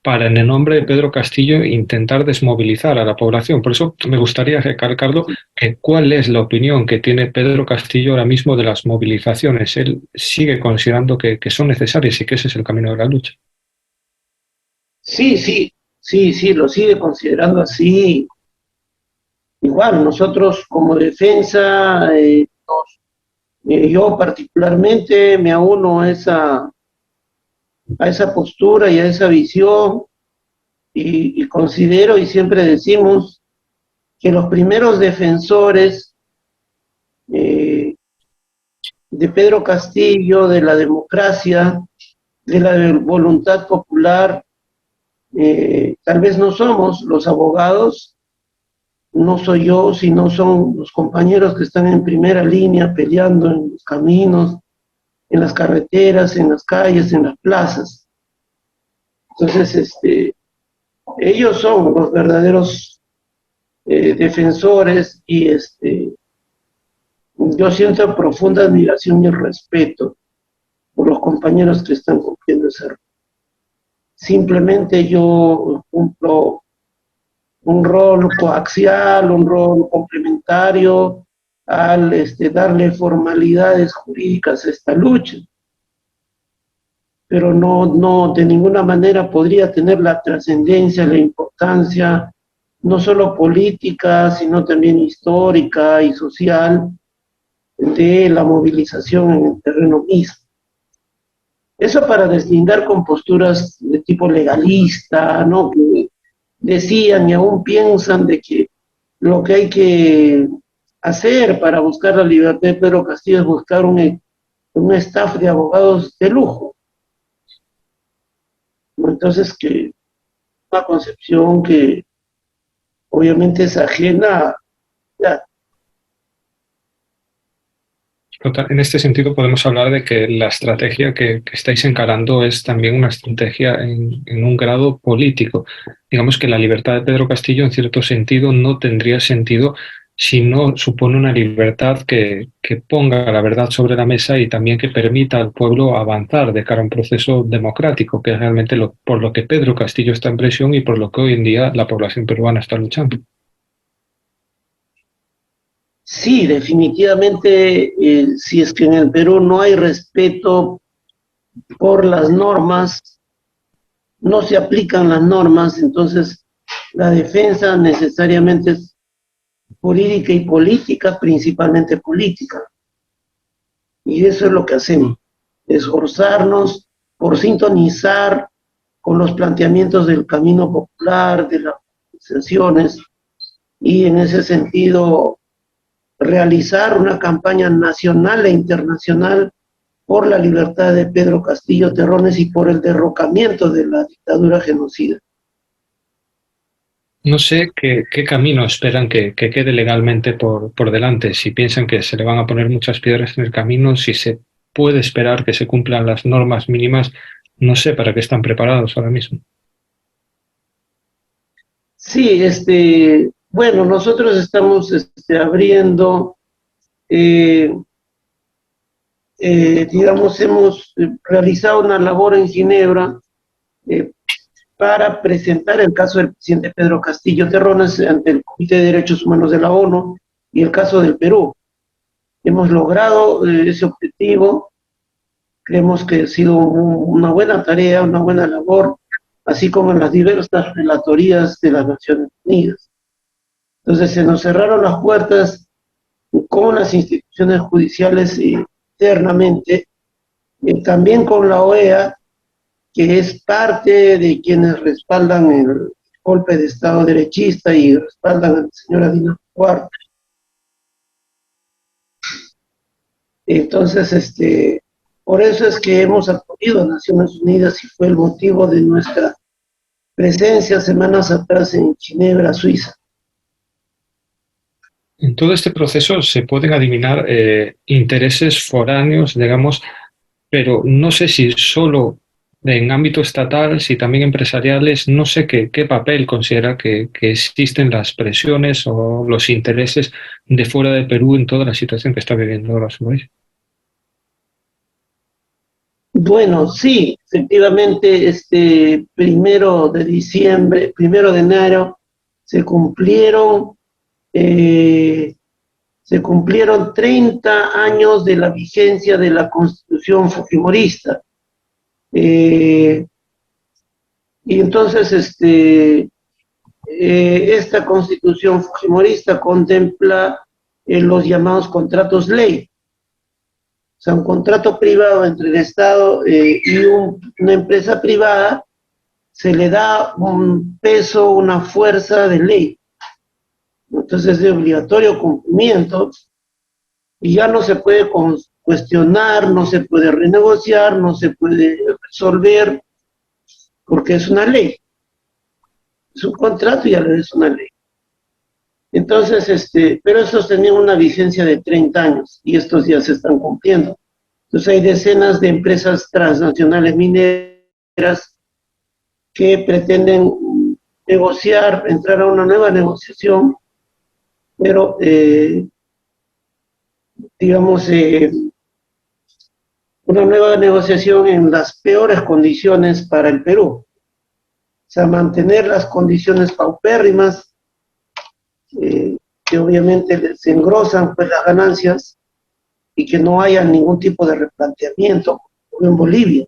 para, en el nombre de Pedro Castillo, intentar desmovilizar a la población. Por eso me gustaría recalcarlo, ¿cuál es la opinión que tiene Pedro Castillo ahora mismo de las movilizaciones? Él sigue considerando que son necesarias y que ese es el camino de la lucha. Sí, lo sigue considerando así. Igual, nosotros como defensa, yo particularmente me auno a esa postura y a esa visión, y considero y siempre decimos que los primeros defensores de Pedro Castillo, de la democracia, de la voluntad popular, tal vez no somos los abogados, no soy yo, sino son los compañeros que están en primera línea peleando en los caminos, en las carreteras, en las calles, en las plazas. Entonces, ellos son los verdaderos defensores, y yo siento profunda admiración y respeto por los compañeros que están cumpliendo ese rol. Simplemente yo cumplo un rol coaxial, un rol complementario al darle formalidades jurídicas a esta lucha, pero no de ninguna manera podría tener la trascendencia, la importancia, no solo política, sino también histórica y social, de la movilización en el terreno mismo. Eso para deslindar con posturas de tipo legalista, ¿no?, que decían y aún piensan de que lo que hay que hacer para buscar la libertad de Pedro Castillo es buscar un staff de abogados de lujo. Entonces, que una concepción que obviamente es ajena a... En este sentido podemos hablar de que la estrategia que estáis encarando es también una estrategia en un grado político. Digamos que la libertad de Pedro Castillo, en cierto sentido, no tendría sentido si no supone una libertad que ponga la verdad sobre la mesa y también que permita al pueblo avanzar de cara a un proceso democrático, que es realmente por lo que Pedro Castillo está en prisión y por lo que hoy en día la población peruana está luchando. Sí, definitivamente, si es que en el Perú no hay respeto por las normas, no se aplican las normas, entonces la defensa necesariamente es jurídica y política, principalmente política. Y eso es lo que hacemos, esforzarnos por sintonizar con los planteamientos del camino popular, de las organizaciones, y en ese sentido realizar una campaña nacional e internacional por la libertad de Pedro Castillo Terrones y por el derrocamiento de la dictadura genocida. No sé qué camino esperan que quede legalmente por delante, si piensan que se le van a poner muchas piedras en el camino, si se puede esperar que se cumplan las normas mínimas, no sé para qué están preparados ahora mismo. Sí, bueno, nosotros estamos abriendo, digamos, hemos realizado una labor en Ginebra para presentar el caso del presidente Pedro Castillo Terrones ante el Comité de Derechos Humanos de la ONU y el caso del Perú. Hemos logrado ese objetivo, creemos que ha sido una buena tarea, una buena labor, así como en las diversas relatorías de las Naciones Unidas. Entonces se nos cerraron las puertas con las instituciones judiciales internamente, también con la OEA, que es parte de quienes respaldan el golpe de Estado derechista y respaldan a la señora Dina Boluarte. Entonces, por eso es que hemos acudido a Naciones Unidas y fue el motivo de nuestra presencia semanas atrás en Ginebra, Suiza. En todo este proceso se pueden adivinar intereses foráneos, digamos, pero no sé si solo en ámbito estatal, si también empresariales, no sé qué papel considera que existen las presiones o los intereses de fuera de Perú en toda la situación que está viviendo ahora su país. Bueno, sí, efectivamente, 1 de enero, se cumplieron 30 años de la vigencia de la Constitución Fujimorista. Y entonces, esta Constitución Fujimorista contempla los llamados contratos ley. O sea, un contrato privado entre el Estado y una empresa privada se le da un peso, una fuerza de ley. Entonces es de obligatorio cumplimiento y ya no se puede cuestionar, no se puede renegociar, no se puede resolver, porque es una ley. Es un contrato y ya es una ley. Entonces, pero estos tenían una vigencia de 30 años y estos ya se están cumpliendo. Entonces hay decenas de empresas transnacionales mineras que pretenden negociar, entrar a una nueva negociación, pero digamos, una nueva negociación en las peores condiciones para el Perú. O sea, mantener las condiciones paupérrimas, que obviamente se engrosan pues las ganancias y que no haya ningún tipo de replanteamiento como en Bolivia.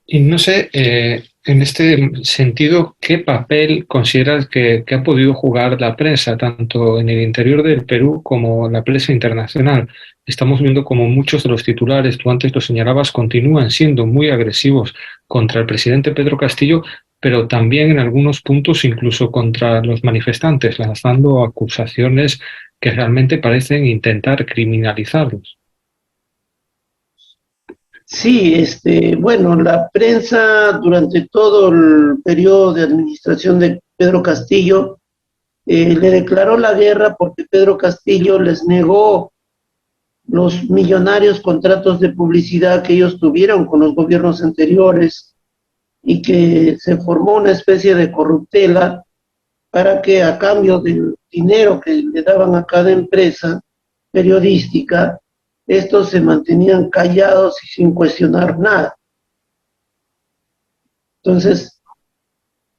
Y no sé, en este sentido, ¿qué papel consideras que ha podido jugar la prensa, tanto en el interior del Perú como la prensa internacional? Estamos viendo como muchos de los titulares, tú antes lo señalabas, continúan siendo muy agresivos contra el presidente Pedro Castillo, pero también en algunos puntos incluso contra los manifestantes, lanzando acusaciones que realmente parecen intentar criminalizarlos. Sí, bueno, la prensa durante todo el periodo de administración de Pedro Castillo le declaró la guerra porque Pedro Castillo les negó los millonarios contratos de publicidad que ellos tuvieron con los gobiernos anteriores y que se formó una especie de corruptela para que a cambio del dinero que le daban a cada empresa periodística, estos se mantenían callados y sin cuestionar nada. Entonces,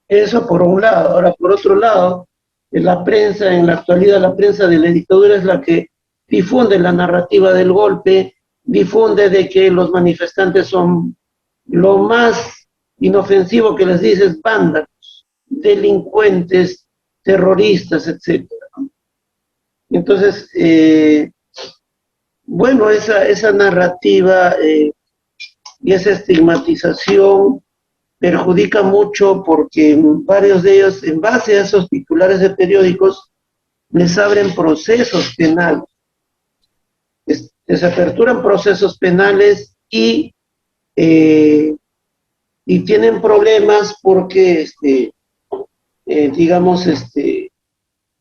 eso por un lado. Ahora, por otro lado, la prensa, en la actualidad, la prensa de la dictadura es la que difunde la narrativa del golpe, difunde de que los manifestantes son lo más inofensivo que les dices, vándalos, delincuentes, terroristas, etc. Entonces, bueno, esa narrativa y esa estigmatización perjudica mucho porque varios de ellos, en base a esos titulares de periódicos, les abren procesos penales, les aperturan procesos penales y tienen problemas porque, digamos,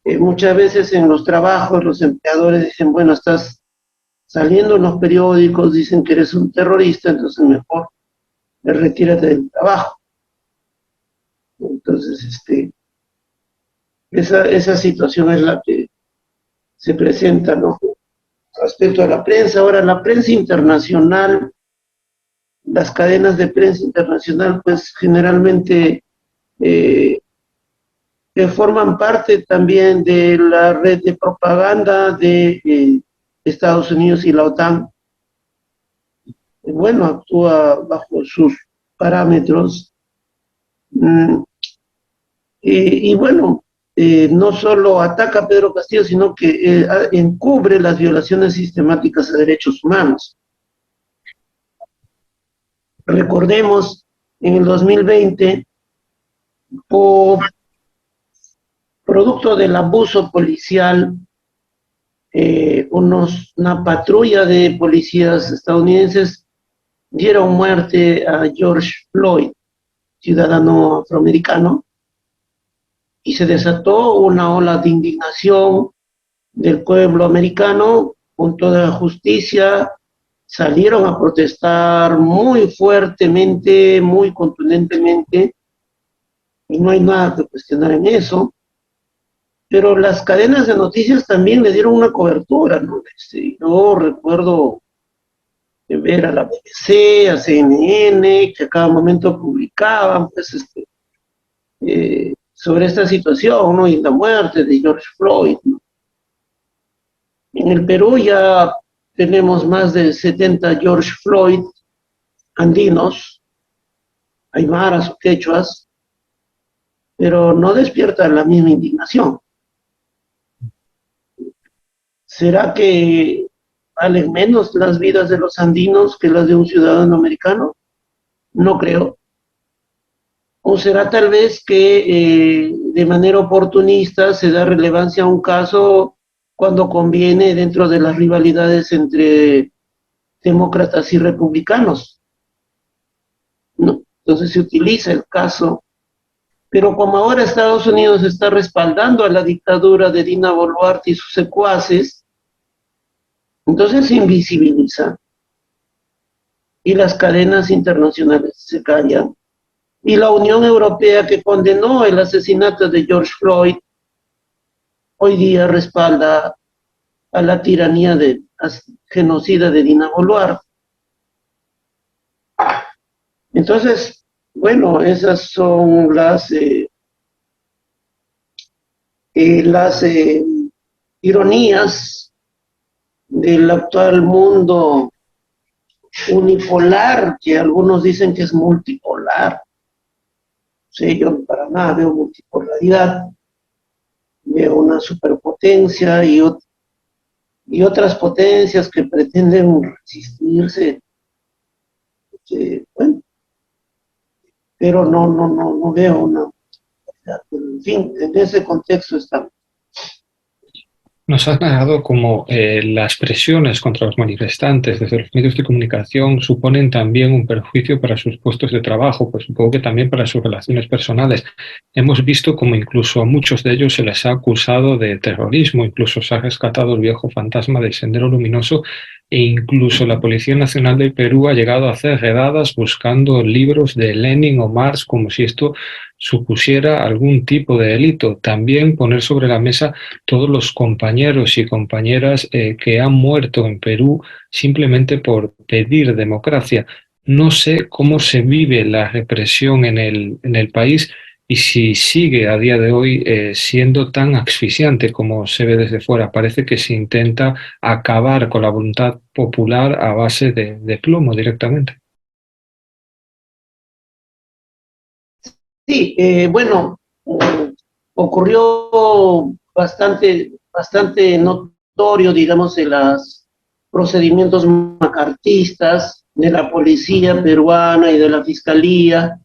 muchas veces en los trabajos los empleadores dicen, bueno, estás saliendo en los periódicos, dicen que eres un terrorista, entonces mejor retírate del trabajo. Entonces, esa situación es la que se presenta, ¿no? Respecto a la prensa, ahora la prensa internacional, las cadenas de prensa internacional, pues generalmente que forman parte también de la red de propaganda de Estados Unidos y la OTAN. Bueno, actúa bajo sus parámetros. Y bueno, no solo ataca a Pedro Castillo, sino que encubre las violaciones sistemáticas a derechos humanos. Recordemos, en el 2020, producto del abuso policial, una patrulla de policías estadounidenses dieron muerte a George Floyd, ciudadano afroamericano, y se desató una ola de indignación del pueblo americano con toda la justicia. Salieron a protestar muy fuertemente, muy contundentemente, y no hay nada que cuestionar en eso. Pero las cadenas de noticias también le dieron una cobertura, ¿no? Yo recuerdo ver a la BBC, a CNN, que a cada momento publicaban, pues, sobre esta situación, ¿no? Y la muerte de George Floyd, ¿no? En el Perú ya tenemos más de 70 George Floyd andinos, aymaras o quechuas, pero no despiertan la misma indignación. ¿Será que valen menos las vidas de los andinos que las de un ciudadano americano? No creo. ¿O será tal vez que de manera oportunista se da relevancia a un caso cuando conviene dentro de las rivalidades entre demócratas y republicanos? ¿No? Entonces se utiliza el caso. Pero como ahora Estados Unidos está respaldando a la dictadura de Dina Boluarte y sus secuaces, entonces se invisibiliza. Y las cadenas internacionales se callan. Y la Unión Europea, que condenó el asesinato de George Floyd, hoy día respalda a la tiranía genocida de Dina Boluarte. Entonces, bueno, esas son las ironías del actual mundo unipolar, que algunos dicen que es multipolar. Sí, yo para nada veo multipolaridad, veo una superpotencia y otras potencias que pretenden resistirse, bueno, pero no veo una, en fin, en ese contexto estamos. Nos has narrado cómo las presiones contra los manifestantes desde los medios de comunicación suponen también un perjuicio para sus puestos de trabajo, pues supongo que también para sus relaciones personales. Hemos visto cómo incluso a muchos de ellos se les ha acusado de terrorismo, incluso se ha rescatado el viejo fantasma del Sendero Luminoso, e incluso la Policía Nacional del Perú ha llegado a hacer redadas buscando libros de Lenin o Marx, como si esto supusiera algún tipo de delito. También poner sobre la mesa todos los compañeros y compañeras que han muerto en Perú simplemente por pedir democracia. No sé cómo se vive la represión en el país y si sigue a día de hoy siendo tan asfixiante como se ve desde fuera. Parece que se intenta acabar con la voluntad popular a base de plomo directamente. Sí, bueno, ocurrió bastante notorio, digamos, en los procedimientos macartistas de la policía peruana y de la fiscalía,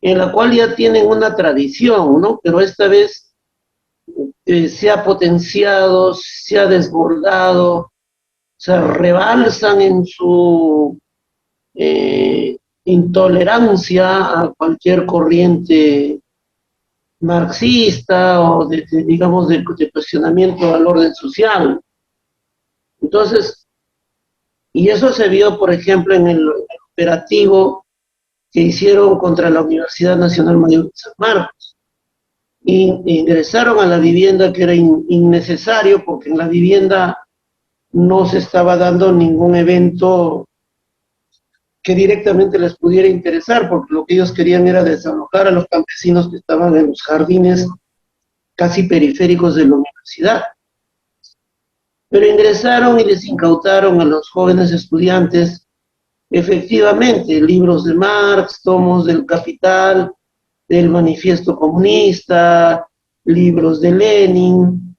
en la cual ya tienen una tradición, ¿no? Pero esta vez se ha potenciado, se ha desbordado, se rebalsan en su intolerancia a cualquier corriente marxista o digamos de cuestionamiento al orden social. Entonces, y eso se vio, por ejemplo, en el operativo que hicieron contra la Universidad Nacional Mayor de San Marcos. Ingresaron a la vivienda, que era innecesario, porque en la vivienda no se estaba dando ningún evento que directamente les pudiera interesar, porque lo que ellos querían era desalojar a los campesinos que estaban en los jardines casi periféricos de la universidad. Pero ingresaron y les incautaron a los jóvenes estudiantes, efectivamente, libros de Marx, tomos del Capital, del Manifiesto Comunista, libros de Lenin,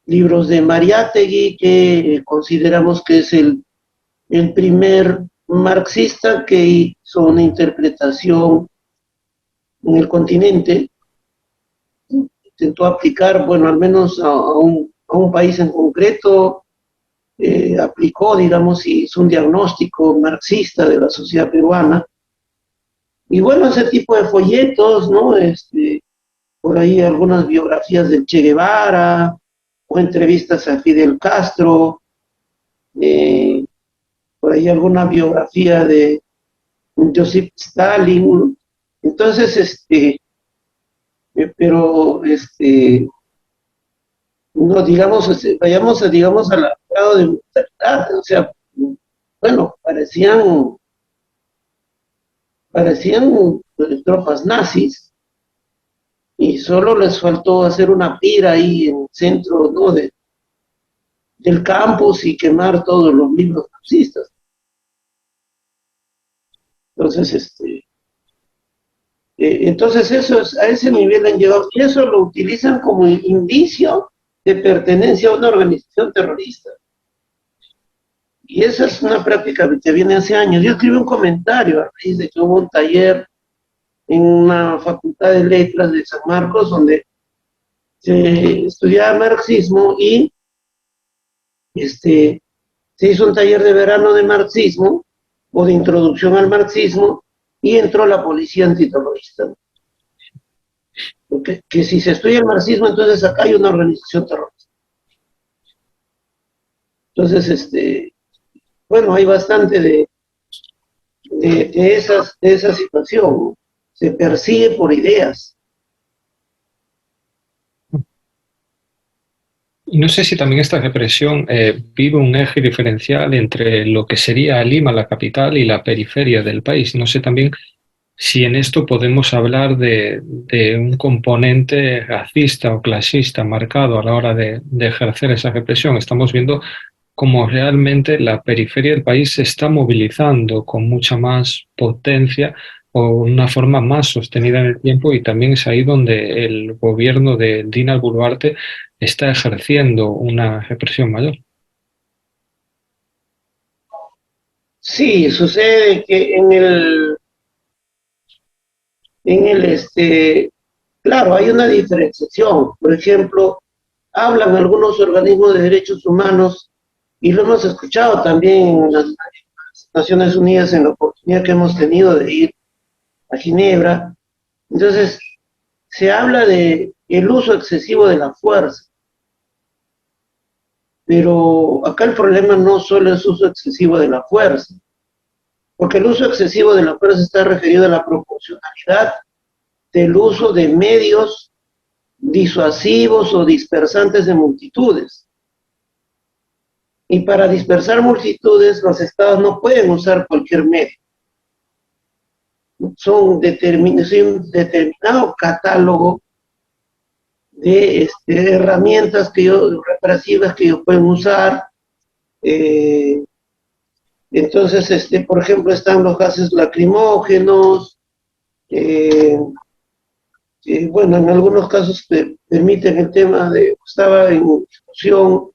libros de Mariátegui, que consideramos que es el primer marxista que hizo una interpretación en el continente, intentó aplicar, bueno, al menos a un país en concreto, aplicó, digamos, y hizo un diagnóstico marxista de la sociedad peruana. Y bueno, ese tipo de folletos, ¿no? Por ahí algunas biografías del Che Guevara, o entrevistas a Fidel Castro, eh, por ahí alguna biografía de Joseph Stalin. Entonces, pero, no, digamos, vayamos, digamos, al grado de brutalidad, o sea, bueno, parecían tropas nazis, y solo les faltó hacer una pira ahí en el centro, ¿no?, del campus y quemar todos los libros marxistas. Entonces, entonces eso es, a ese nivel han llegado, y eso lo utilizan como indicio de pertenencia a una organización terrorista. Y esa es una práctica que viene hace años. Yo escribí un comentario a raíz de que hubo un taller en una facultad de letras de San Marcos donde se estudiaba marxismo y se hizo un taller de verano de marxismo o de introducción al marxismo y entró la policía antiterrorista. Porque, que si se estudia el marxismo, entonces acá hay una organización terrorista. Entonces, bueno, hay bastante de esa situación. Se persigue por ideas. Y no sé si también esta represión vive un eje diferencial entre lo que sería Lima, la capital, y la periferia del país. No sé también si en esto podemos hablar de un componente racista o clasista marcado a la hora de ejercer esa represión. Estamos viendo cómo realmente la periferia del país se está movilizando con mucha más potencia o una forma más sostenida en el tiempo, y también es ahí donde el gobierno de Dina Boluarte está ejerciendo una represión mayor. Sí, sucede que claro, hay una diferenciación. Por ejemplo, hablan algunos organismos de derechos humanos, y lo hemos escuchado también en las Naciones Unidas en la oportunidad que hemos tenido de ir a Ginebra. Entonces, se habla de el uso excesivo de la fuerza, pero acá el problema no solo es uso excesivo de la fuerza, porque el uso excesivo de la fuerza está referido a la proporcionalidad del uso de medios disuasivos o dispersantes de multitudes. Y para dispersar multitudes, los estados no pueden usar cualquier medio. Son un determinado catálogo de herramientas represivas que ellos pueden usar. Entonces, por ejemplo, están los gases lacrimógenos, bueno, en algunos casos permiten el tema de, estaba en discusión,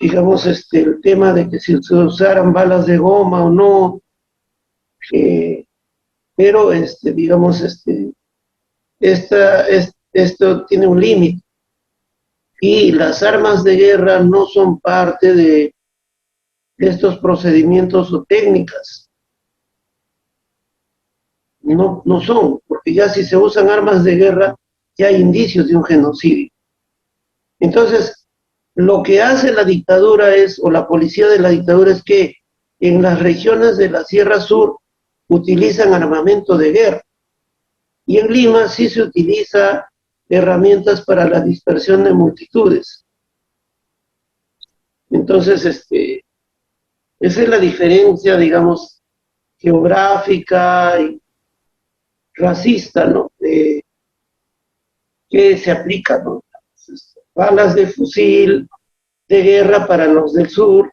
digamos, el tema de que si se usaran balas de goma o no, pero, digamos, esto tiene un límite, y las armas de guerra no son parte de estos procedimientos o técnicas. No, no son, porque ya si se usan armas de guerra, ya hay indicios de un genocidio. Entonces, lo que hace la dictadura o la policía de la dictadura es que en las regiones de la Sierra Sur utilizan armamento de guerra, y en Lima sí se utiliza herramientas para la dispersión de multitudes. Entonces, esa es la diferencia, digamos, geográfica y racista, ¿no? Que se aplica, ¿no? Balas de fusil de guerra para los del sur,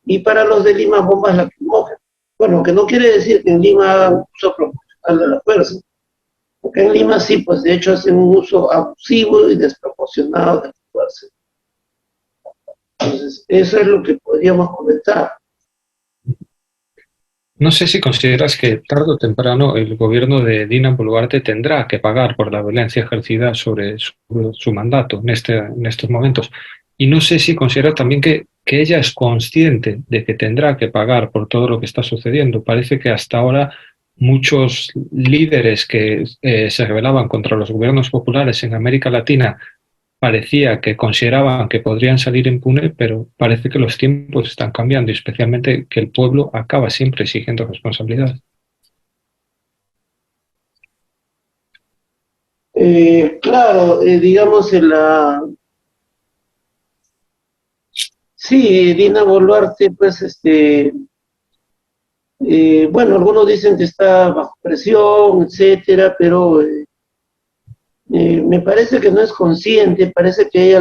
y para los de Lima bombas lacrimógenas. Bueno, que no quiere decir que en Lima hagan uso proporcional de la fuerza, Acá en Lima sí, pues de hecho hacen un uso abusivo y desproporcionado de la fuerza. Entonces, eso es lo que podríamos comentar. No sé si consideras que tarde o temprano el gobierno de Dina Boluarte tendrá que pagar por la violencia ejercida sobre su mandato en estos momentos. Y no sé si consideras también que ella es consciente de que tendrá que pagar por todo lo que está sucediendo. Parece que hasta ahora muchos líderes que se rebelaban contra los gobiernos populares en América Latina parecía que consideraban que podrían salir impune, pero parece que los tiempos están cambiando y especialmente que el pueblo acaba siempre exigiendo responsabilidad. Claro, digamos, sí, Dina Boluarte, pues, bueno, algunos dicen que está bajo presión, etcétera, pero me parece que no es consciente, parece que a ella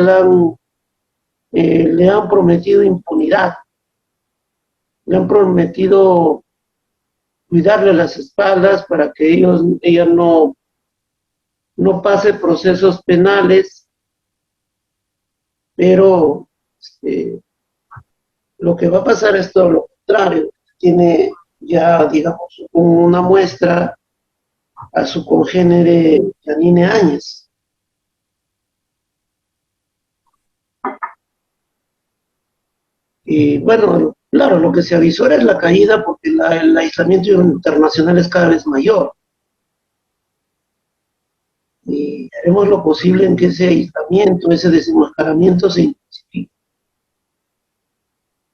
le han prometido impunidad, le han prometido cuidarle las espaldas para que ella no pase procesos penales, pero este, lo que va a pasar es todo lo contrario. Tiene ya, digamos, una muestra a su congénere Yanine Áñez. Y bueno, claro, lo que se avisora es la caída porque el aislamiento internacional es cada vez mayor. Y haremos lo posible en que ese aislamiento, ese desenmascaramiento se intensifique.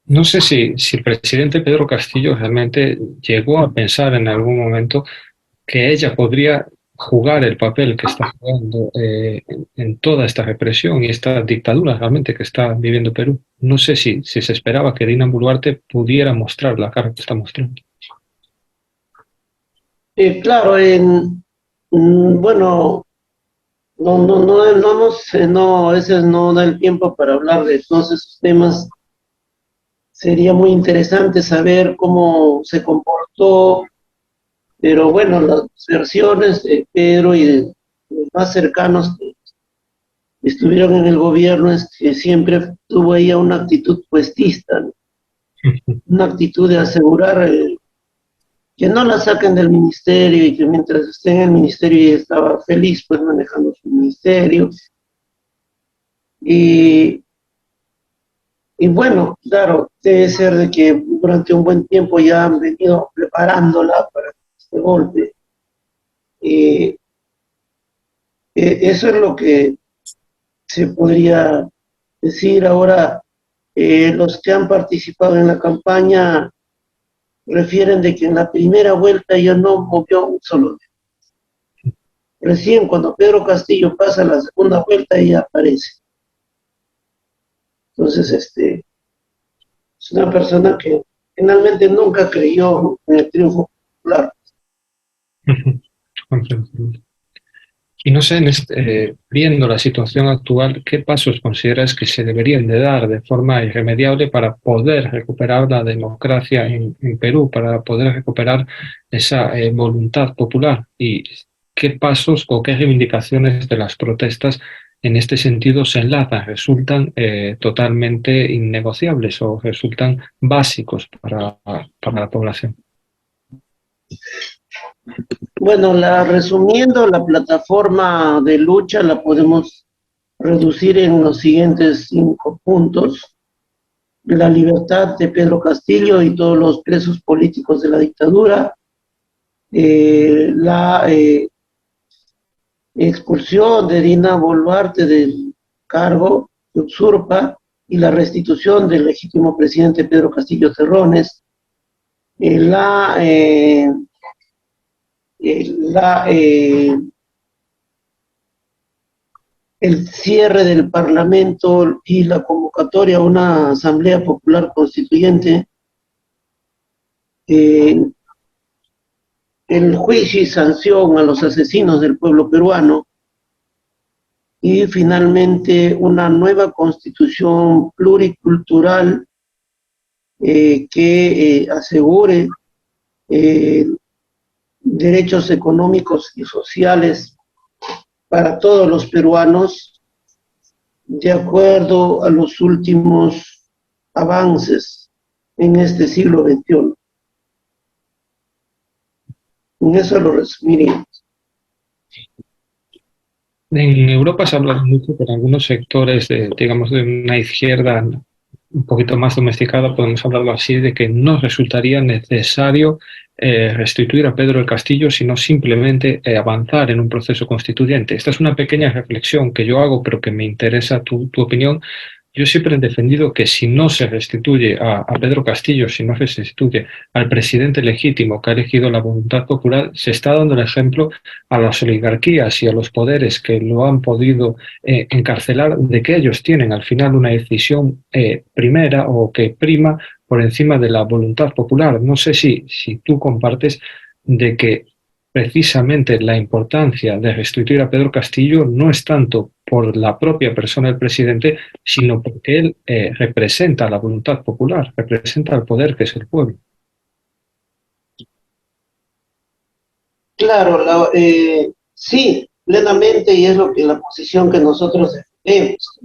No sé si el presidente Pedro Castillo realmente llegó a pensar en algún momento que ella podría jugar el papel que está jugando en toda esta represión y esta dictadura realmente que está viviendo Perú. No sé si se esperaba que Dina Boluarte pudiera mostrar la cara que está mostrando. Claro, bueno, no sé, no, a veces no da el tiempo para hablar de todos esos temas. Sería muy interesante saber cómo se comportó, pero bueno, las versiones de Pedro y de los más cercanos que estuvieron en el gobierno es que siempre tuvo ella una actitud puestista, ¿no? Una actitud de asegurar que no la saquen del ministerio y que mientras esté en el ministerio ella estaba feliz pues manejando su ministerio. Y, y bueno, claro, debe ser de que durante un buen tiempo ya han venido preparándola para este golpe. Eh, eso es lo que se podría decir. Ahora. Los que han participado en la campaña refieren de que en la primera vuelta ella no movió un solo dedo. Recién cuando Pedro Castillo pasa la segunda vuelta ella aparece. Entonces, es una persona que finalmente nunca creyó en el triunfo popular. Y no sé, viendo la situación actual, ¿qué pasos consideras que se deberían de dar de forma irremediable para poder recuperar la democracia en Perú, para poder recuperar esa voluntad popular? ¿Y qué pasos o qué reivindicaciones de las protestas en este sentido se enlazan, resultan totalmente innegociables o resultan básicos para la población? Bueno, resumiendo, la plataforma de lucha la podemos reducir en los siguientes 5 puntos. La libertad de Pedro Castillo y todos los presos políticos de la dictadura, la expulsión de Dina Boluarte del cargo que usurpa y la restitución del legítimo presidente Pedro Castillo Terrones, la el cierre del Parlamento y la convocatoria a una Asamblea Popular Constituyente, el juicio y sanción a los asesinos del pueblo peruano, y finalmente una nueva constitución pluricultural que asegure derechos económicos y sociales para todos los peruanos, de acuerdo a los últimos avances en este siglo XXI. En eso lo resumiría. En Europa se habla mucho por algunos sectores de, digamos, de una izquierda un poquito más domesticada, podemos hablarlo así, de que no resultaría necesario restituir a Pedro el Castillo, sino simplemente avanzar en un proceso constituyente. Esta es una pequeña reflexión que yo hago, pero que me interesa tu opinión. Yo siempre he defendido que si no se restituye a Pedro Castillo, si no se restituye al presidente legítimo que ha elegido la voluntad popular, se está dando el ejemplo a las oligarquías y a los poderes que lo han podido encarcelar, de que ellos tienen al final una decisión primera o que prima por encima de la voluntad popular. No sé si tú compartes de que precisamente la importancia de restituir a Pedro Castillo no es tanto por la propia persona del presidente, sino porque él representa la voluntad popular, representa el poder que es el pueblo. Claro, sí, plenamente, y es la posición que nosotros defendemos.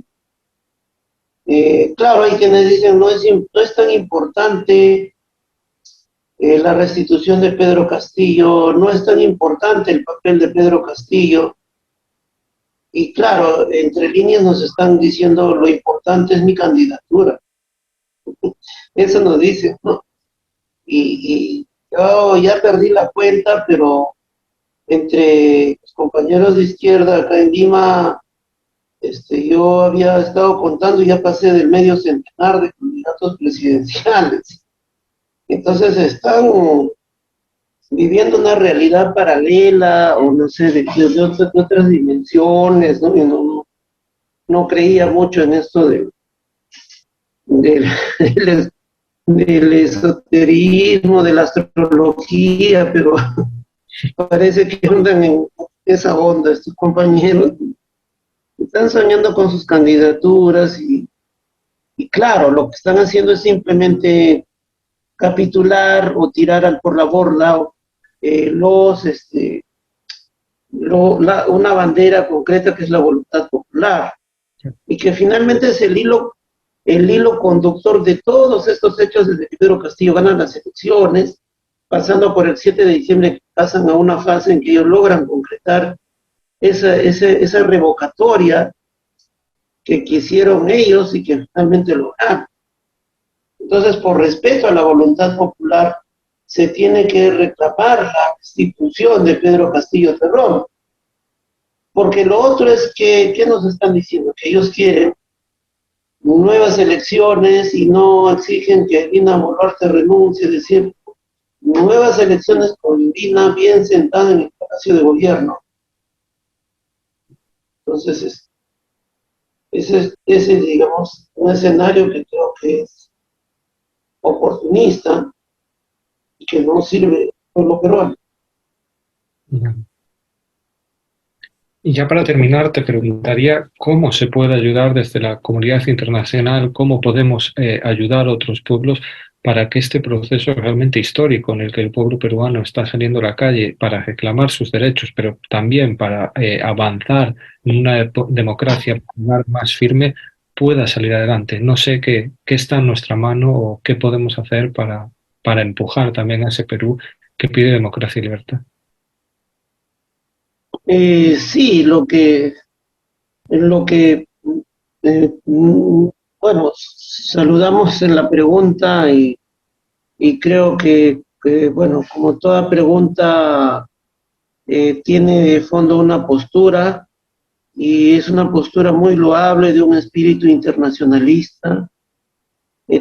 Claro, hay quienes dicen no es tan importante la restitución de Pedro Castillo, no es tan importante el papel de Pedro Castillo. Y claro, entre líneas nos están diciendo lo importante es mi candidatura. Eso nos dicen, ¿no? Y yo ya perdí la cuenta, pero entre los compañeros de izquierda acá en Lima, yo había estado contando y ya pasé del medio centenar de candidatos presidenciales. Entonces están viviendo una realidad paralela o no sé, de otras dimensiones, ¿no? Yo no creía mucho en esto del esoterismo, de la astrología, pero parece que andan en esa onda estos compañeros. Están soñando con sus candidaturas y claro, lo que están haciendo es simplemente capitular o tirar por la borda una bandera concreta que es la voluntad popular y que finalmente es el hilo conductor de todos estos hechos desde que Pedro Castillo gana las elecciones, pasando por el 7 de diciembre, que pasan a una fase en que ellos logran concretar esa revocatoria que quisieron ellos y que finalmente lograron. Entonces, por respeto a la voluntad popular, se tiene que reclamar la restitución de Pedro Castillo Terrón. Porque lo otro es que, ¿qué nos están diciendo? Que ellos quieren nuevas elecciones y no exigen que Dina Boluarte renuncie, es decir, nuevas elecciones con Dina bien sentada en el Palacio de Gobierno. Entonces, ese es, digamos, un escenario que creo que es oportunista y que no sirve por lo peruano. Y ya para terminar, te preguntaría cómo se puede ayudar desde la comunidad internacional, cómo podemos ayudar a otros pueblos para que este proceso realmente histórico en el que el pueblo peruano está saliendo a la calle para reclamar sus derechos, pero también para avanzar en una democracia más firme, pueda salir adelante. No sé qué está en nuestra mano o qué podemos hacer para empujar también a ese Perú que pide democracia y libertad. Sí, bueno, saludamos en la pregunta y creo que, bueno, como toda pregunta tiene de fondo una postura y es una postura muy loable de un espíritu internacionalista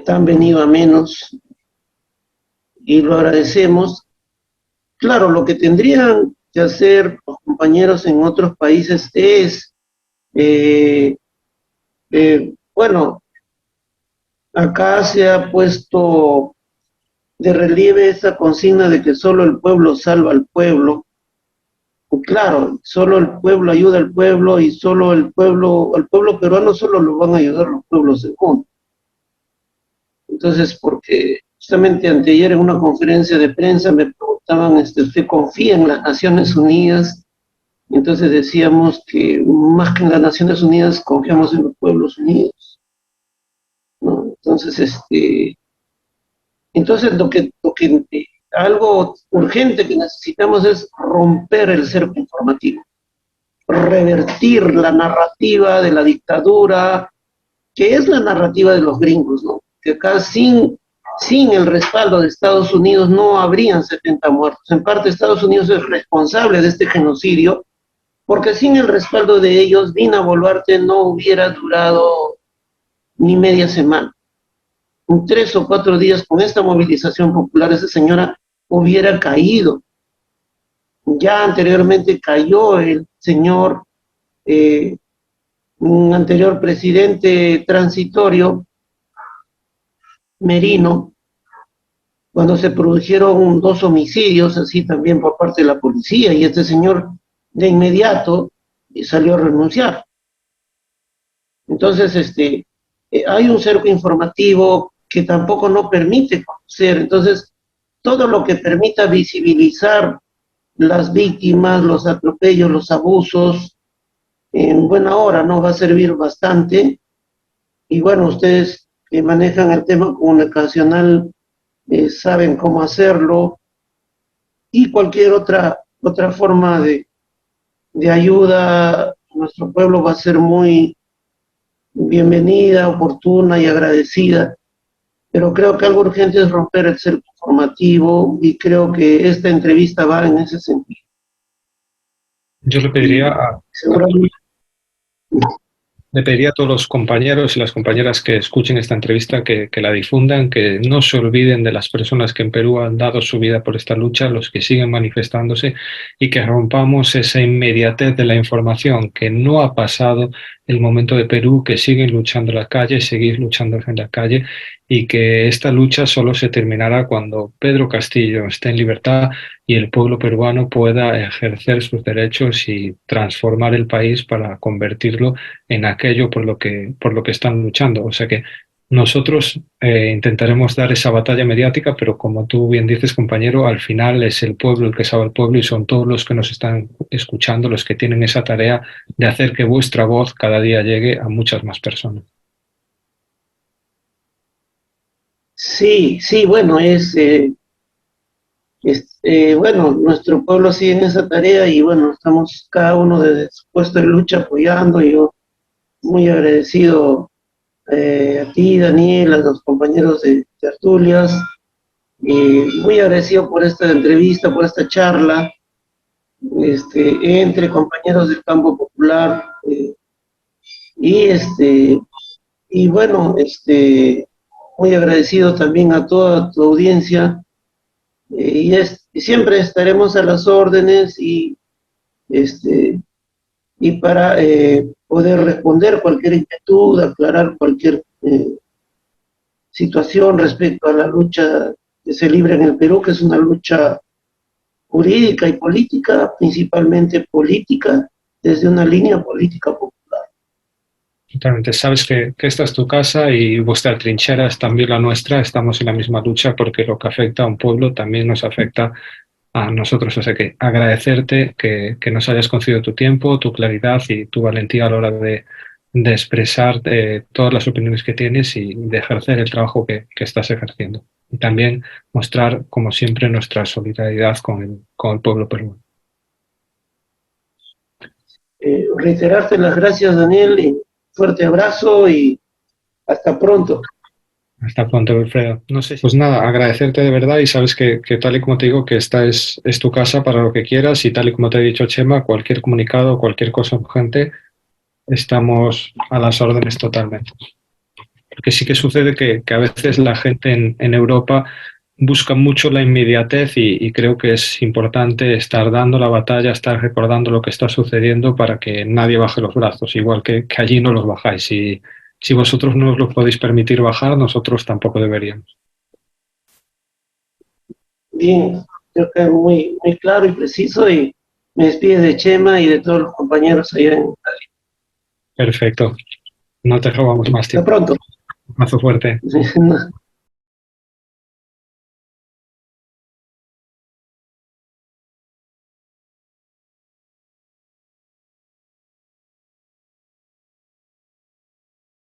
tan venido a menos y lo agradecemos. Claro, lo que tendrían que hacer los compañeros en otros países es, bueno, acá se ha puesto de relieve esa consigna de que solo el pueblo salva al pueblo. Y claro, solo el pueblo ayuda al pueblo y solo al pueblo peruano solo lo van a ayudar los pueblos del mundo. Entonces, porque justamente anteayer en una conferencia de prensa me preguntaron preguntaban, ¿usted confía en las Naciones Unidas? Entonces decíamos que más que en las Naciones Unidas confiamos en los pueblos unidos, ¿no? Entonces algo urgente que necesitamos es romper el cerco informativo, revertir la narrativa de la dictadura, que es la narrativa de los gringos, ¿no? Que acá sin el respaldo de Estados Unidos no habrían 70 muertos. En parte Estados Unidos es responsable de este genocidio, porque sin el respaldo de ellos, Dina Boluarte no hubiera durado ni media semana. En 3 o 4 días, con esta movilización popular, esa señora hubiera caído. Ya anteriormente cayó el señor, un anterior presidente transitorio, Merino, cuando se produjeron 2 homicidios, así también por parte de la policía, y este señor de inmediato salió a renunciar. Entonces, hay un cerco informativo que tampoco no permite conocer. Entonces, todo lo que permita visibilizar las víctimas, los atropellos, los abusos, en buena hora, ¿no? Va a servir bastante. Y bueno, ustedes que manejan el tema comunicacional saben cómo hacerlo. Y cualquier otra forma de ayuda a nuestro pueblo va a ser muy bienvenida, oportuna y agradecida, pero creo que algo urgente es romper el cerco informativo y creo que esta entrevista va en ese sentido. Yo le pediría a todos los compañeros y las compañeras que escuchen esta entrevista que la difundan, que no se olviden de las personas que en Perú han dado su vida por esta lucha, los que siguen manifestándose, y que rompamos esa inmediatez de la información, que no ha pasado el momento de Perú, que siguen luchando en la calle, seguir luchando en la calle, y que esta lucha solo se terminará cuando Pedro Castillo esté en libertad y el pueblo peruano pueda ejercer sus derechos y transformar el país para convertirlo en aquello por lo que están luchando. O sea que nosotros intentaremos dar esa batalla mediática, pero como tú bien dices, compañero, al final es el pueblo el que sabe al pueblo, y son todos los que nos están escuchando los que tienen esa tarea de hacer que vuestra voz cada día llegue a muchas más personas. Sí, bueno, bueno, nuestro pueblo sigue en esa tarea y bueno, estamos cada uno desde su puesto de lucha apoyando. Y yo muy agradecido a ti, Daniel, a los compañeros de tertulias, muy agradecido por esta entrevista, por esta charla entre compañeros del campo popular, y bueno, muy agradecido también a toda tu audiencia, y siempre estaremos a las órdenes y para poder responder cualquier inquietud, aclarar cualquier situación respecto a la lucha que se libra en el Perú, que es una lucha jurídica y política, principalmente política, desde una línea política popular. Totalmente. Sabes que esta es tu casa y vuestra trinchera es también la nuestra. Estamos en la misma lucha porque lo que afecta a un pueblo también nos afecta a nosotros. O sea que agradecerte que nos hayas concedido tu tiempo, tu claridad y tu valentía a la hora de expresar todas las opiniones que tienes y de ejercer el trabajo que estás ejerciendo. Y también mostrar, como siempre, nuestra solidaridad con el pueblo peruano. Reiterarte las gracias, Daniel, y fuerte abrazo y hasta pronto. Hasta pronto, Wilfredo. No sé, pues nada, agradecerte de verdad, y sabes que tal y como te digo, que esta es tu casa para lo que quieras, y tal y como te he dicho, Chema, cualquier comunicado, cualquier cosa urgente, estamos a las órdenes totalmente. Porque sí que sucede que a veces la gente en Europa busca mucho la inmediatez, y creo que es importante estar dando la batalla, estar recordando lo que está sucediendo para que nadie baje los brazos, igual que allí no los bajáis. Y si vosotros no os lo podéis permitir bajar, nosotros tampoco deberíamos. Bien, creo que es muy claro y preciso, y me despido de Chema y de todos los compañeros allá en Madrid. Perfecto. No te robamos más tiempo. Hasta pronto. Un abrazo fuerte.